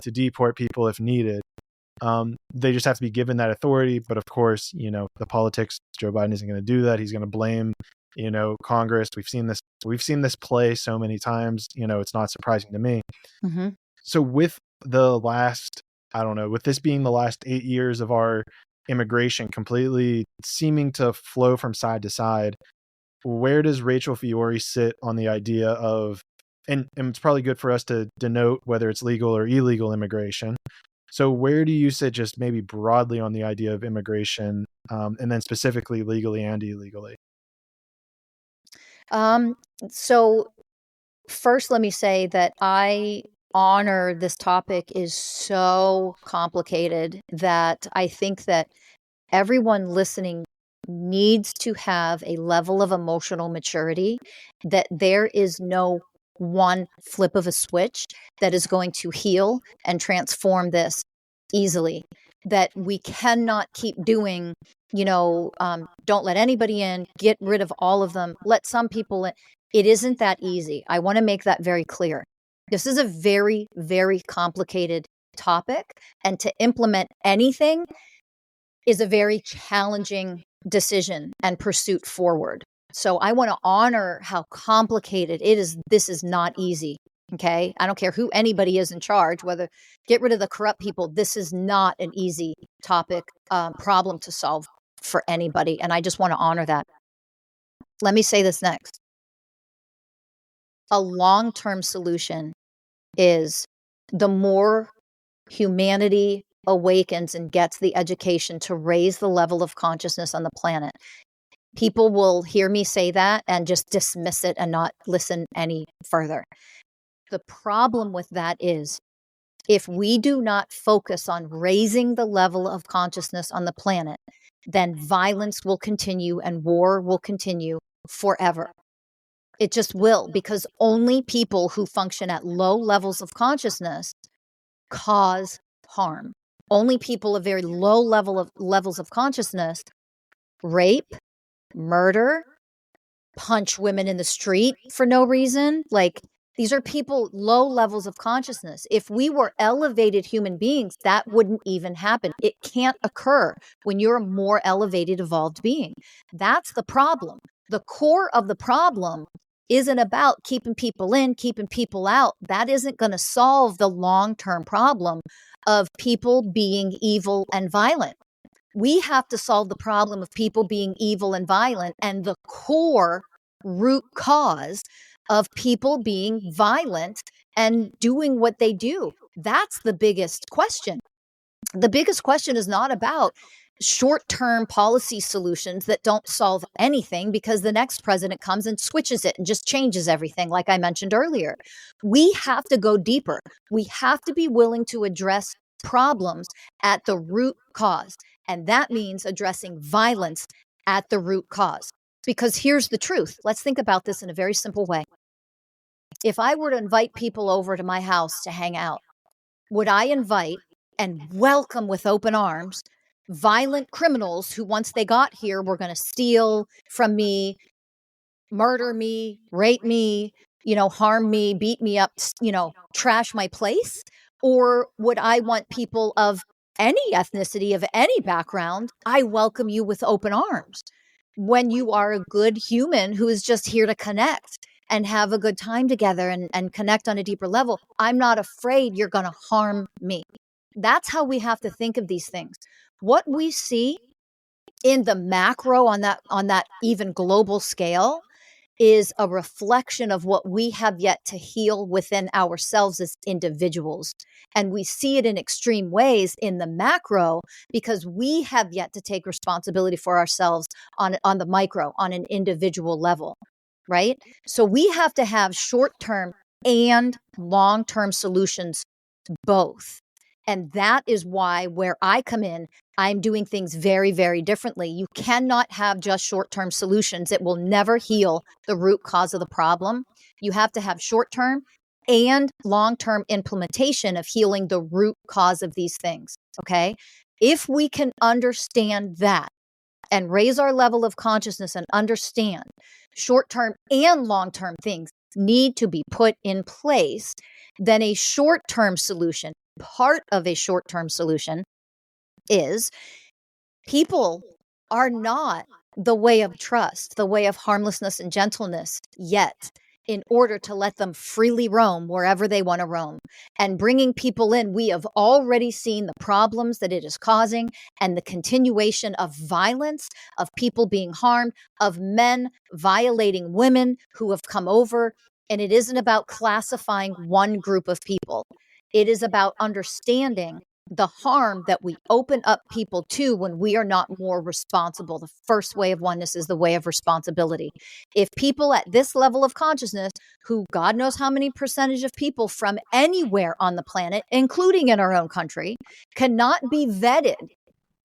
to deport people if needed. They just have to be given that authority. But of course, the politics, Joe Biden isn't going to do that. He's going to blame, Congress. We've seen this play so many times, it's not surprising to me. So with with this being the last 8 years of our immigration completely seeming to flow from side to side, where does Rachel Fiori sit on the idea of, and it's probably good for us to denote whether it's legal or illegal immigration. So where do you sit just maybe broadly on the idea of immigration, and then specifically legally and illegally? So first, let me say that I honor this topic is so complicated that I think that everyone listening needs to have a level of emotional maturity, that there is no one flip of a switch that is going to heal and transform this easily, that we cannot keep doing, don't let anybody in, get rid of all of them, let some people in. It isn't that easy. I want to make that very clear. This is a very, very complicated topic, and to implement anything is a very challenging decision and pursuit forward. So I want to honor how complicated it is. This is not easy. Okay. I don't care who anybody is in charge, whether get rid of the corrupt people. This is not an easy topic, problem to solve for anybody. And I just want to honor that. Let me say this next. A long-term solution is the more humanity awakens and gets the education to raise the level of consciousness on the planet. People will hear me say that and just dismiss it and not listen any further. The problem with that is, if we do not focus on raising the level of consciousness on the planet, then violence will continue and war will continue forever. It just will, because only people who function at low levels of consciousness cause harm. Only people of very low levels of consciousness rape, murder, punch women in the street for no reason. Like, these are people low levels of consciousness. If we were elevated human beings, that wouldn't even happen. It can't occur when you're a more elevated, evolved being. That's the problem. The core of the problem isn't about keeping people in, keeping people out. That isn't going to solve the long-term problem of people being evil and violent. We have to solve the problem of people being evil and violent, and the core root cause of people being violent and doing what they do. That's the biggest question. The biggest question is not about short-term policy solutions that don't solve anything, because the next president comes and switches it and just changes everything, like I mentioned earlier. We have to go deeper. We have to be willing to address problems at the root cause. And that means addressing violence at the root cause. Because here's the truth. Let's think about this in a very simple way. If I were to invite people over to my house to hang out, would I invite and welcome with open arms violent criminals who, once they got here, were going to steal from me, murder me, rape me, harm me, beat me up, trash my place? Or would I want people of any ethnicity, of any background? I welcome you with open arms when you are a good human who is just here to connect and have a good time together and connect on a deeper level. I'm not afraid you're going to harm me. That's how we have to think of these things. What we see in the macro on that even global scale is a reflection of what we have yet to heal within ourselves as individuals. And we see it in extreme ways in the macro because we have yet to take responsibility for ourselves on the micro, on an individual level, right? So we have to have short-term and long-term solutions, both. And that is why, where I come in, I'm doing things very, very differently. You cannot have just short-term solutions. It will never heal the root cause of the problem. You have to have short-term and long-term implementation of healing the root cause of these things, okay? If we can understand that and raise our level of consciousness and understand short-term and long-term things need to be put in place, then a short-term solution, part of a short-term solution, is people are not the way of trust, the way of harmlessness and gentleness yet, in order to let them freely roam wherever they want to roam. And bringing people in, we have already seen the problems that it is causing and the continuation of violence, of people being harmed, of men violating women who have come over. And it isn't about classifying one group of people. It is about understanding the harm that we open up people to when we are not more responsible. The first way of oneness is the way of responsibility. If people at this level of consciousness, who God knows how many percentage of people from anywhere on the planet, including in our own country, cannot be vetted,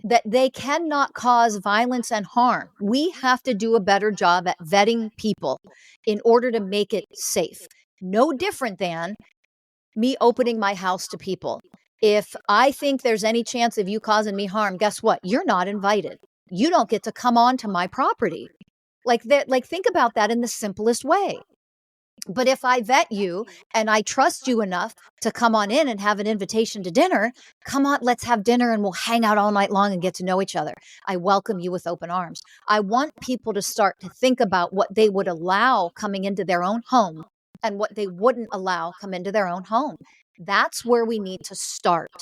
that they cannot cause violence and harm, we have to do a better job at vetting people in order to make it safe. No different than me opening my house to people. If I think there's any chance of you causing me harm, guess what? You're not invited. You don't get to come on to my property. Like that, think about that in the simplest way. But if I vet you and I trust you enough to come on in and have an invitation to dinner, come on, let's have dinner and we'll hang out all night long and get to know each other. I welcome you with open arms. I want people to start to think about what they would allow coming into their own home and what they wouldn't allow come into their own home. That's where we need to start.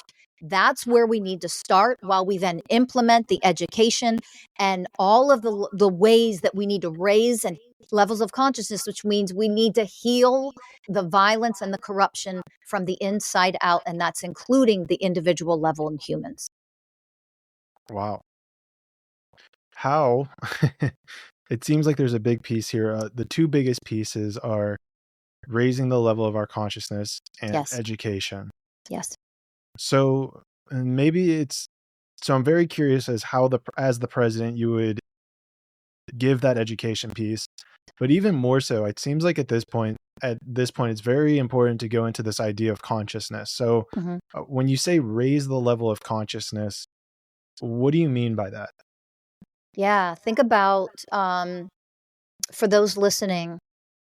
That's where we need to start, while we then implement the education and all of the ways that we need to raise and levels of consciousness, which means we need to heal the violence and the corruption from the inside out, and that's including the individual level in humans. Wow. How? It seems like there's a big piece here. The two biggest pieces are raising the level of our consciousness and Yes. education. Yes. So I'm very curious as as the president, you would give that education piece, but even more so, it seems like at this point, it's very important to go into this idea of consciousness. So when you say raise the level of consciousness, what do you mean by that? Yeah. Think about, for those listening,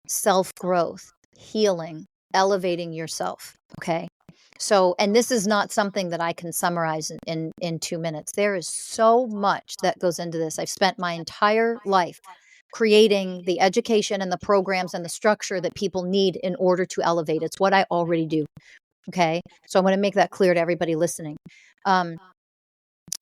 self-growth, healing, elevating yourself. Okay. So, and this is not something that I can summarize in 2 minutes. There is so much that goes into this. I've spent my entire life creating the education and the programs and the structure that people need in order to elevate. It's what I already do. Okay. So I want to make that clear to everybody listening.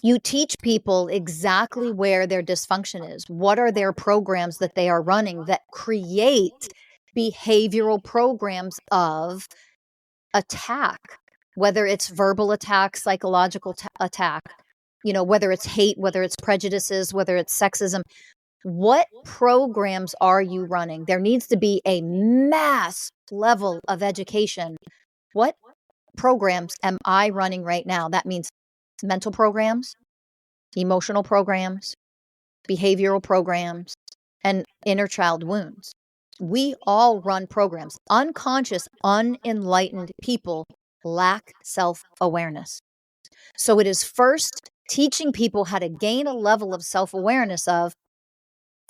You teach people exactly where their dysfunction is. What are their programs that they are running that create behavioral programs of attack, whether it's verbal attack, psychological attack, whether it's hate, whether it's prejudices, whether it's sexism. What programs are you running? There needs to be a mass level of education. What programs am I running right now? That means mental programs, emotional programs, behavioral programs, and inner child wounds. We all run programs. Unconscious, unenlightened people lack self-awareness. So it is first teaching people how to gain a level of self-awareness of,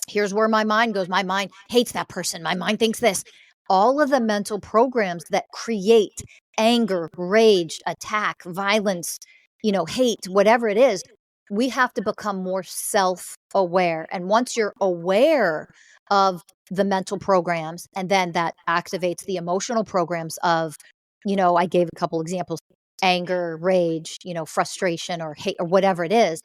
here's where my mind goes. My mind hates that person. My mind thinks this. All of the mental programs that create anger, rage, attack, violence, hate, whatever it is, we have to become more self-aware. And once you're aware of the mental programs, and then that activates the emotional programs of, I gave a couple examples, anger, rage, frustration or hate or whatever it is,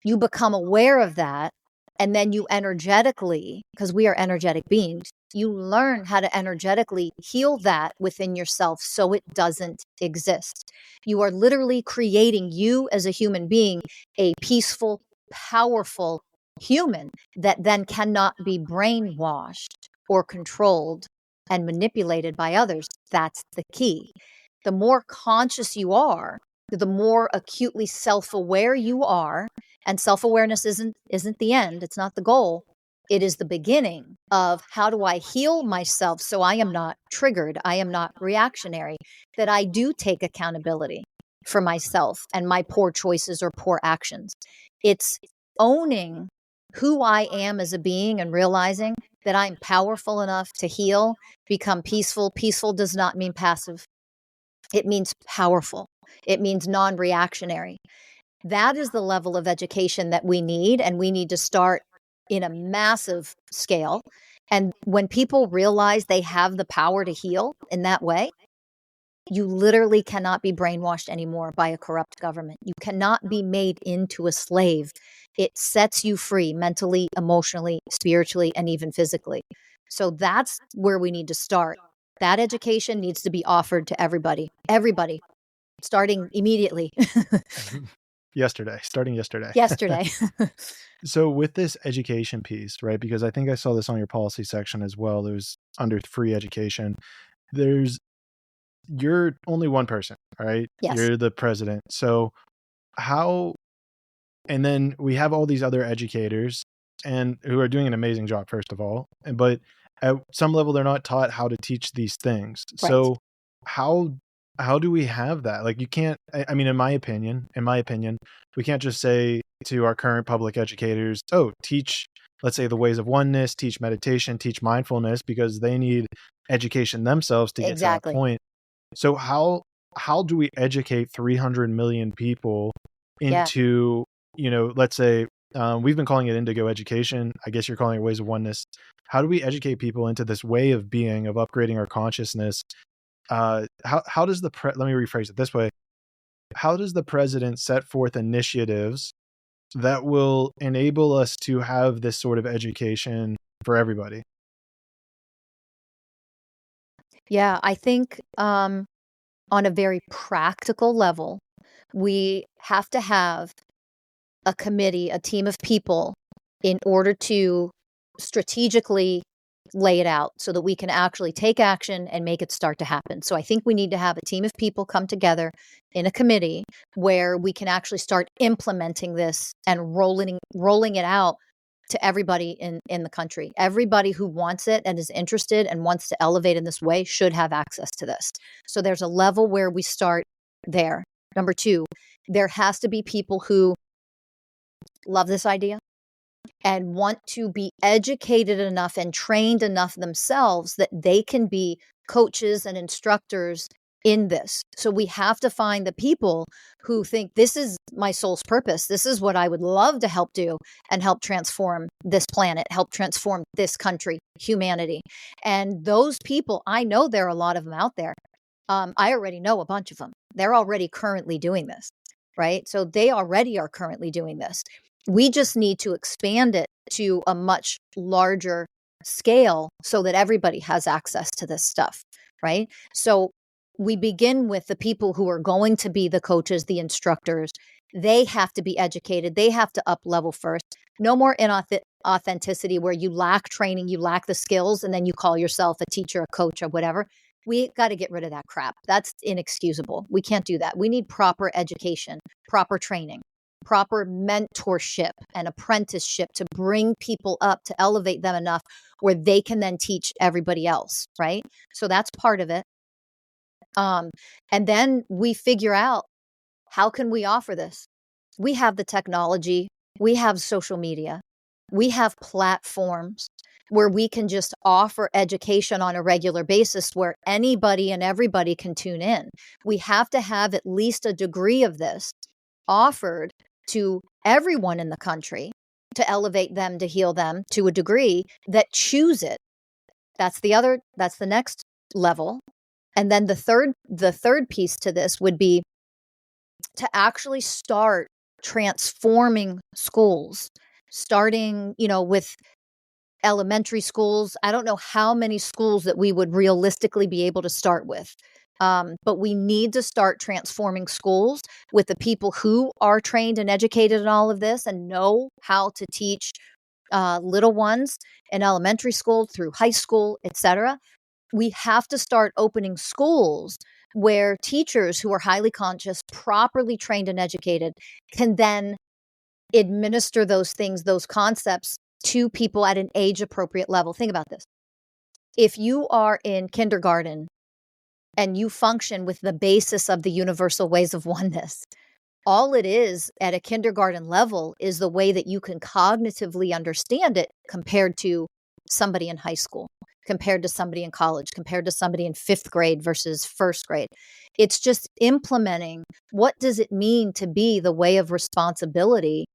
you become aware of that. And then you energetically, because we are energetic beings, you learn how to energetically heal that within yourself so it doesn't exist. You are literally creating, you as a human being, a peaceful, powerful human that then cannot be brainwashed or controlled and manipulated by others. That's the key. The more conscious you are, the more acutely self-aware you are. And self-awareness isn't the end. It's not the goal. It is the beginning of how do I heal myself so I am not triggered, I am not reactionary, that I do take accountability for myself and my poor choices or poor actions. It's owning who I am as a being and realizing that I'm powerful enough to heal, become peaceful. Peaceful does not mean passive. It means powerful. It means non-reactionary. That is the level of education that we need, and we need to start in a massive scale. And when people realize they have the power to heal in that way, you literally cannot be brainwashed anymore by a corrupt government. You cannot be made into a slave. It sets you free mentally, emotionally, spiritually, and even physically. So that's where we need to start. That education needs to be offered to everybody, starting immediately. Starting yesterday. Yesterday. So with this education piece, right? Because I think I saw this on your policy section as well. There's under free education. You're only one person, right? Yes. You're the president. So and then we have all these other educators and who are doing an amazing job, first of all. But at some level, they're not taught how to teach these things. Right. So how do we have that? Like, you can't, I mean, in my opinion, we can't just say to our current public educators, oh, teach, let's say, the ways of oneness, teach meditation, teach mindfulness, because they need education themselves to get to that point. So how do we educate 300 million people into, let's say, we've been calling it indigo education. I guess you're calling it ways of oneness. How do we educate people into this way of being, of upgrading our consciousness? How does let me rephrase it this way. How does the president set forth initiatives that will enable us to have this sort of education for everybody? Yeah, I think on a very practical level, we have to have a committee, a team of people in order to strategically lay it out so that we can actually take action and make it start to happen. So I think we need to have a team of people come together in a committee where we can actually start implementing this and rolling it out to everybody in the country. Everybody who wants it and is interested and wants to elevate in this way should have access to this. So there's a level where we start there. Number two, there has to be people who love this idea and want to be educated enough and trained enough themselves that they can be coaches and instructors in this. So we have to find the people who think this is my soul's purpose. This is what I would love to help do and help transform this planet, help transform this country, humanity. And those people, I know there are a lot of them out there. I already know a bunch of them. They're already currently doing this, right? So they already are currently doing this. We just need to expand it to a much larger scale so that everybody has access to this stuff, right? So we begin with the people who are going to be the coaches, the instructors. They have to be educated. They have to up level first. No more inauthenticity where you lack training, you lack the skills, and then you call yourself a teacher, a coach, or whatever. We got to get rid of that crap. That's inexcusable. We can't do that. We need proper education, proper training, proper mentorship and apprenticeship to bring people up, to elevate them enough where they can then teach everybody else, right? So that's part of it. And then we figure out, how can we offer this? We have the technology, we have social media, we have platforms where we can just offer education on a regular basis where anybody and everybody can tune in. We have to have at least a degree of this offered to everyone in the country to elevate them, to heal them to a degree that choose it. That's the next level. And then the third piece to this would be to actually start transforming schools, starting, with elementary schools. I don't know how many schools that we would realistically be able to start with. But we need to start transforming schools with the people who are trained and educated in all of this and know how to teach little ones in elementary school through high school, etc. We have to start opening schools where teachers who are highly conscious, properly trained and educated, can then administer those things, those concepts to people at an age-appropriate level. Think about this. If you are in kindergarten and you function with the basis of the universal ways of oneness, all it is at a kindergarten level is the way that you can cognitively understand it compared to somebody in high school, compared to somebody in college, compared to somebody in 5th grade versus 1st grade. It's just implementing, what does it mean to be the way of responsibility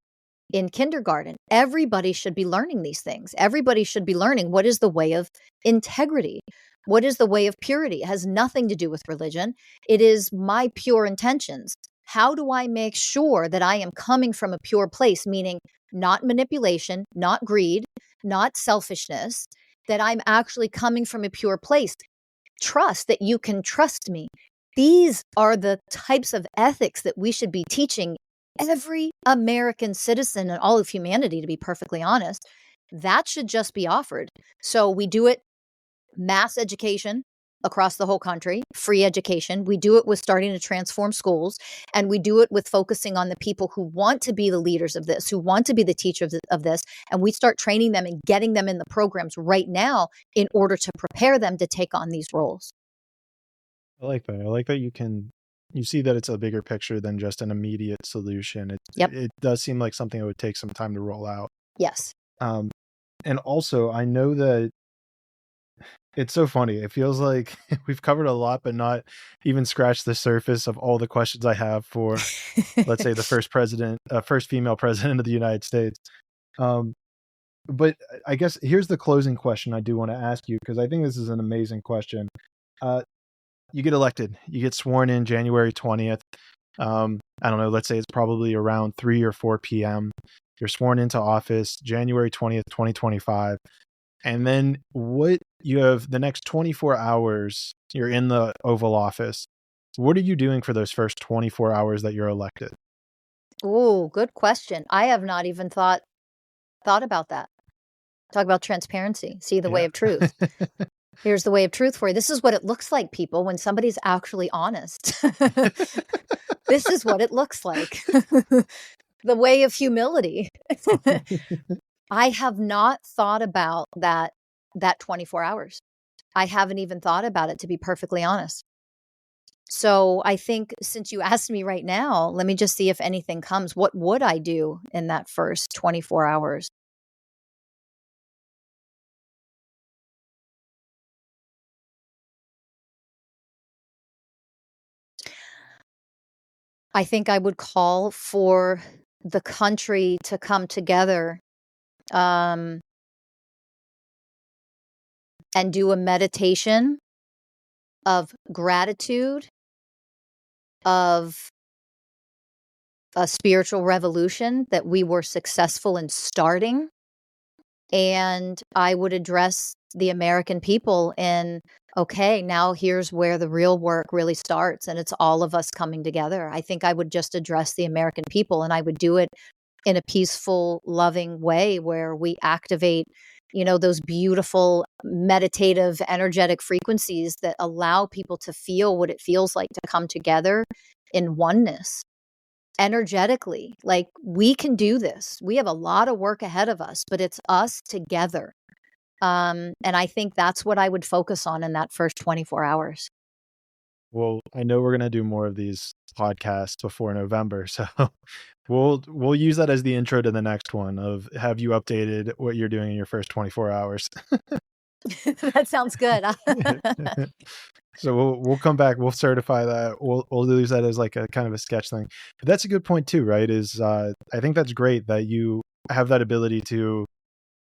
in kindergarten? Everybody should be learning these things. Everybody should be learning what is the way of integrity. What is the way of purity? It has nothing to do with religion. It is my pure intentions. How do I make sure that I am coming from a pure place, meaning not manipulation, not greed, not selfishness, that I'm actually coming from a pure place? Trust that you can trust me. These are the types of ethics that we should be teaching every American citizen and all of humanity, to be perfectly honest. That should just be offered. So we do it mass education across the whole country, free education. We do it with starting to transform schools, and we do it with focusing on the people who want to be the leaders of this, who want to be the teachers of this, and we start training them and getting them in the programs right now in order to prepare them to take on these roles. I like that. I like that you see that it's a bigger picture than just an immediate solution. It does seem like something that would take some time to roll out. Yes. And also, I know that it's so funny. It feels like we've covered a lot, but not even scratched the surface of all the questions I have for, let's say, the first female president of the United States. But I guess here's the closing question I do want to ask you, because I think this is an amazing question. You get elected, you get sworn in January 20th. I don't know, let's say it's probably around 3 or 4 p.m. You're sworn into office January 20th, 2025. And then what you have the next 24 hours, you're in the Oval Office. What are you doing for those first 24 hours that you're elected? Oh, good question. I have not even thought about that. Talk about transparency. See the way of truth. Here's the way of truth for you. This is what it looks like, people, when somebody's actually honest. This is what it looks like. The way of humility. I have not thought about that 24 hours. I haven't even thought about it, to be perfectly honest. So I think since you asked me right now, let me just see if anything comes. What would I do in that first 24 hours? I think I would call for the country to come together and do a meditation of gratitude, of a spiritual revolution that we were successful in starting. And I would address the American people in, okay, now here's where the real work really starts. And it's all of us coming together. I think I would just address the American people, and I would do it in a peaceful, loving way where we activate, those beautiful, meditative, energetic frequencies that allow people to feel what it feels like to come together in oneness. Energetically, like, we can do this. We have a lot of work ahead of us, but it's us together. And I think that's what I would focus on in that first 24 hours. Well, I know we're gonna do more of these podcasts before November, so we'll use that as the intro to the next one of have you updated what you're doing in your first 24 hours. That sounds good. So we'll come back. We'll certify that. We'll use that as like a kind of a sketch thing. But that's a good point too, right? I think that's great that you have that ability to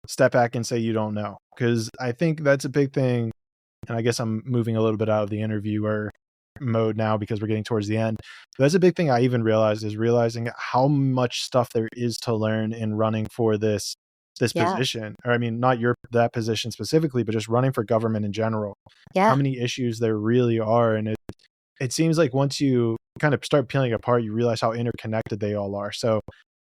step back and say you don't know, because I think that's a big thing. And I guess I'm moving a little bit out of the interviewer mode now because we're getting towards the end. But that's a big thing I even realized, is realizing how much stuff there is to learn in running for this Yeah. position. Or I mean, not that position specifically, but just running for government in general. How Yeah. many issues there really are. And it seems like once you kind of start peeling apart, you realize how interconnected they all are. So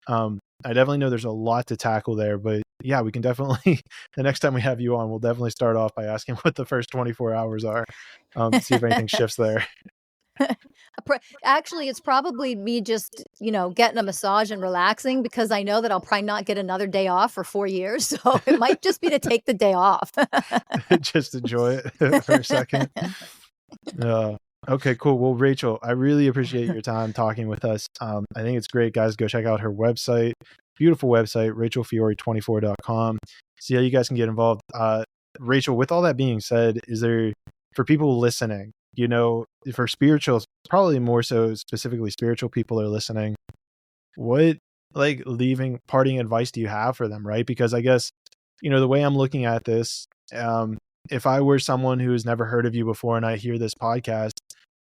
I definitely know there's a lot to tackle there, but yeah, we can definitely, the next time we have you on, we'll definitely start off by asking what the first 24 hours are, see if anything shifts there. Actually, it's probably me just, getting a massage and relaxing, because I know that I'll probably not get another day off for 4 years. So it might just be to take the day off. Just enjoy it for a second. Okay, cool. Well, Rachel, I really appreciate your time talking with us. I think it's great, guys. Go check out her website. Beautiful website, rachelfiori24.com. See how you guys can get involved. Rachel, with all that being said, is there, for people listening, for spirituals, probably more so specifically spiritual people are listening, what parting advice do you have for them, right? Because I guess, the way I'm looking at this, if I were someone who's never heard of you before and I hear this podcast,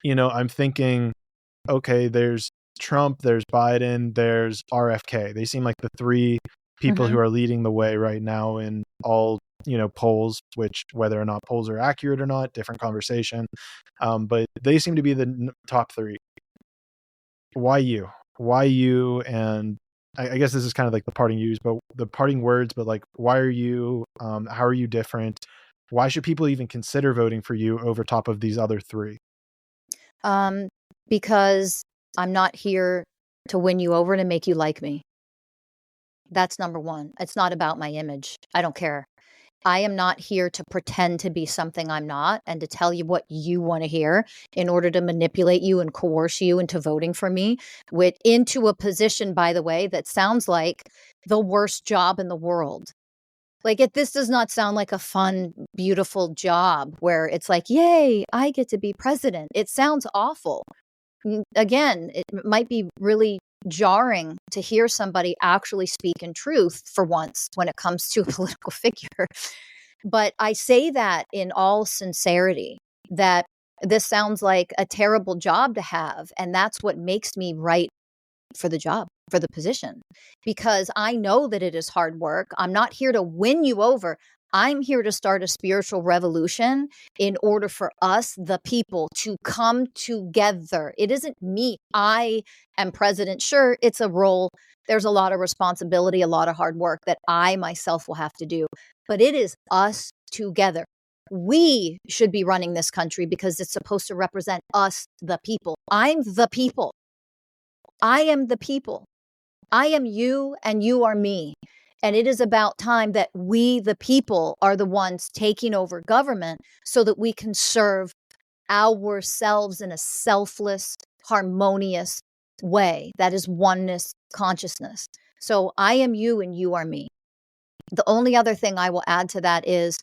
I'm thinking, okay, there's Trump, there's Biden, there's RFK. They seem like the three people who are leading the way right now in all, polls, which whether or not polls are accurate or not, different conversation. But they seem to be the top three. Why you? Why you? And I guess this is kind of like the parting words, but like, why are you? How are you different? Why should people even consider voting for you over top of these other three? Because I'm not here to win you over to make you like me. That's number one. It's not about my image. I don't care. I am not here to pretend to be something I'm not and to tell you what you want to hear in order to manipulate you and coerce you into voting for me, into a position, by the way, that sounds like the worst job in the world. Like, this does not sound like a fun, beautiful job where it's like, yay, I get to be president. It sounds awful. Again, it might be really jarring to hear somebody actually speak in truth for once when it comes to a political figure. But I say that in all sincerity, that this sounds like a terrible job to have. And that's what makes me right for the job, for the position, because I know that it is hard work. I'm not here to win you over. I'm here to start a spiritual revolution in order for us, the people, to come together. It isn't me. I am president. Sure, it's a role. There's a lot of responsibility, a lot of hard work that I myself will have to do. But it is us together. We should be running this country because it's supposed to represent us, the people. I'm the people. I am the people. I am you and you are me. And it is about time that we, the people, are the ones taking over government so that we can serve ourselves in a selfless, harmonious way. That is oneness consciousness. So I am you and you are me. The only other thing I will add to that is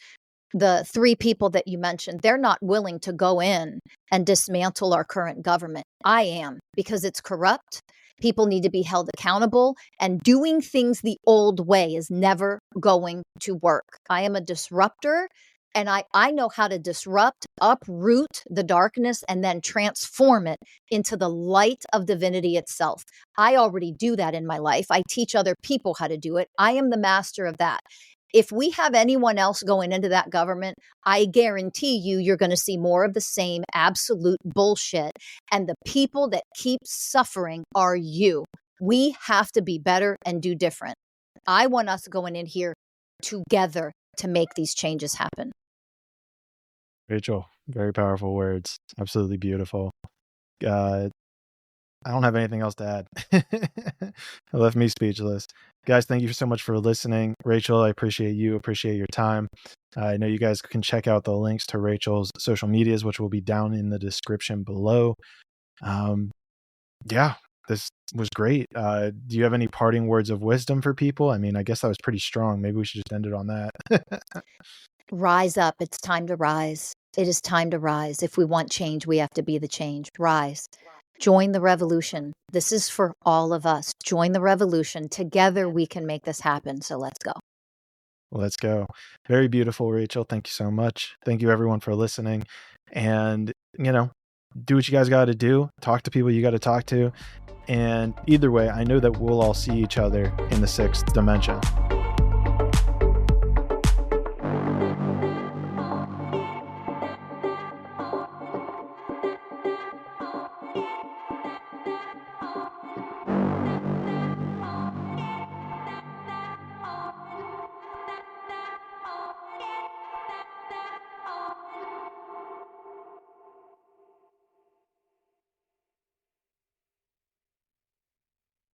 the three people that you mentioned, they're not willing to go in and dismantle our current government. I am, because it's corrupt. People need to be held accountable, and doing things the old way is never going to work. I am a disruptor, and I know how to disrupt, uproot the darkness, and then transform it into the light of divinity itself. I already do that in my life. I teach other people how to do it. I am the master of that. If we have anyone else going into that government, I guarantee you're going to see more of the same absolute bullshit. And the people that keep suffering are you. We have to be better and do different. I want us going in here together to make these changes happen. Rachel, very powerful words. Absolutely beautiful. I don't have anything else to add. It left me speechless. Guys, thank you so much for listening. Rachel, I appreciate you, appreciate your time. I know you guys can check out the links to Rachel's social medias, which will be down in the description below. Yeah, this was great. Do you have any parting words of wisdom for people? I mean, I guess that was pretty strong. Maybe we should just end it on that. Rise up. It's time to rise. It is time to rise. If we want change, we have to be the change. Rise. Join the revolution. This is for all of us. Join the revolution. Together we can make this happen. So let's go. Let's go. Very beautiful, Rachel. Thank you so much. Thank you everyone for listening. And, do what you guys got to do. Talk to people you got to talk to. And either way, I know that we'll all see each other in the 6th dimension.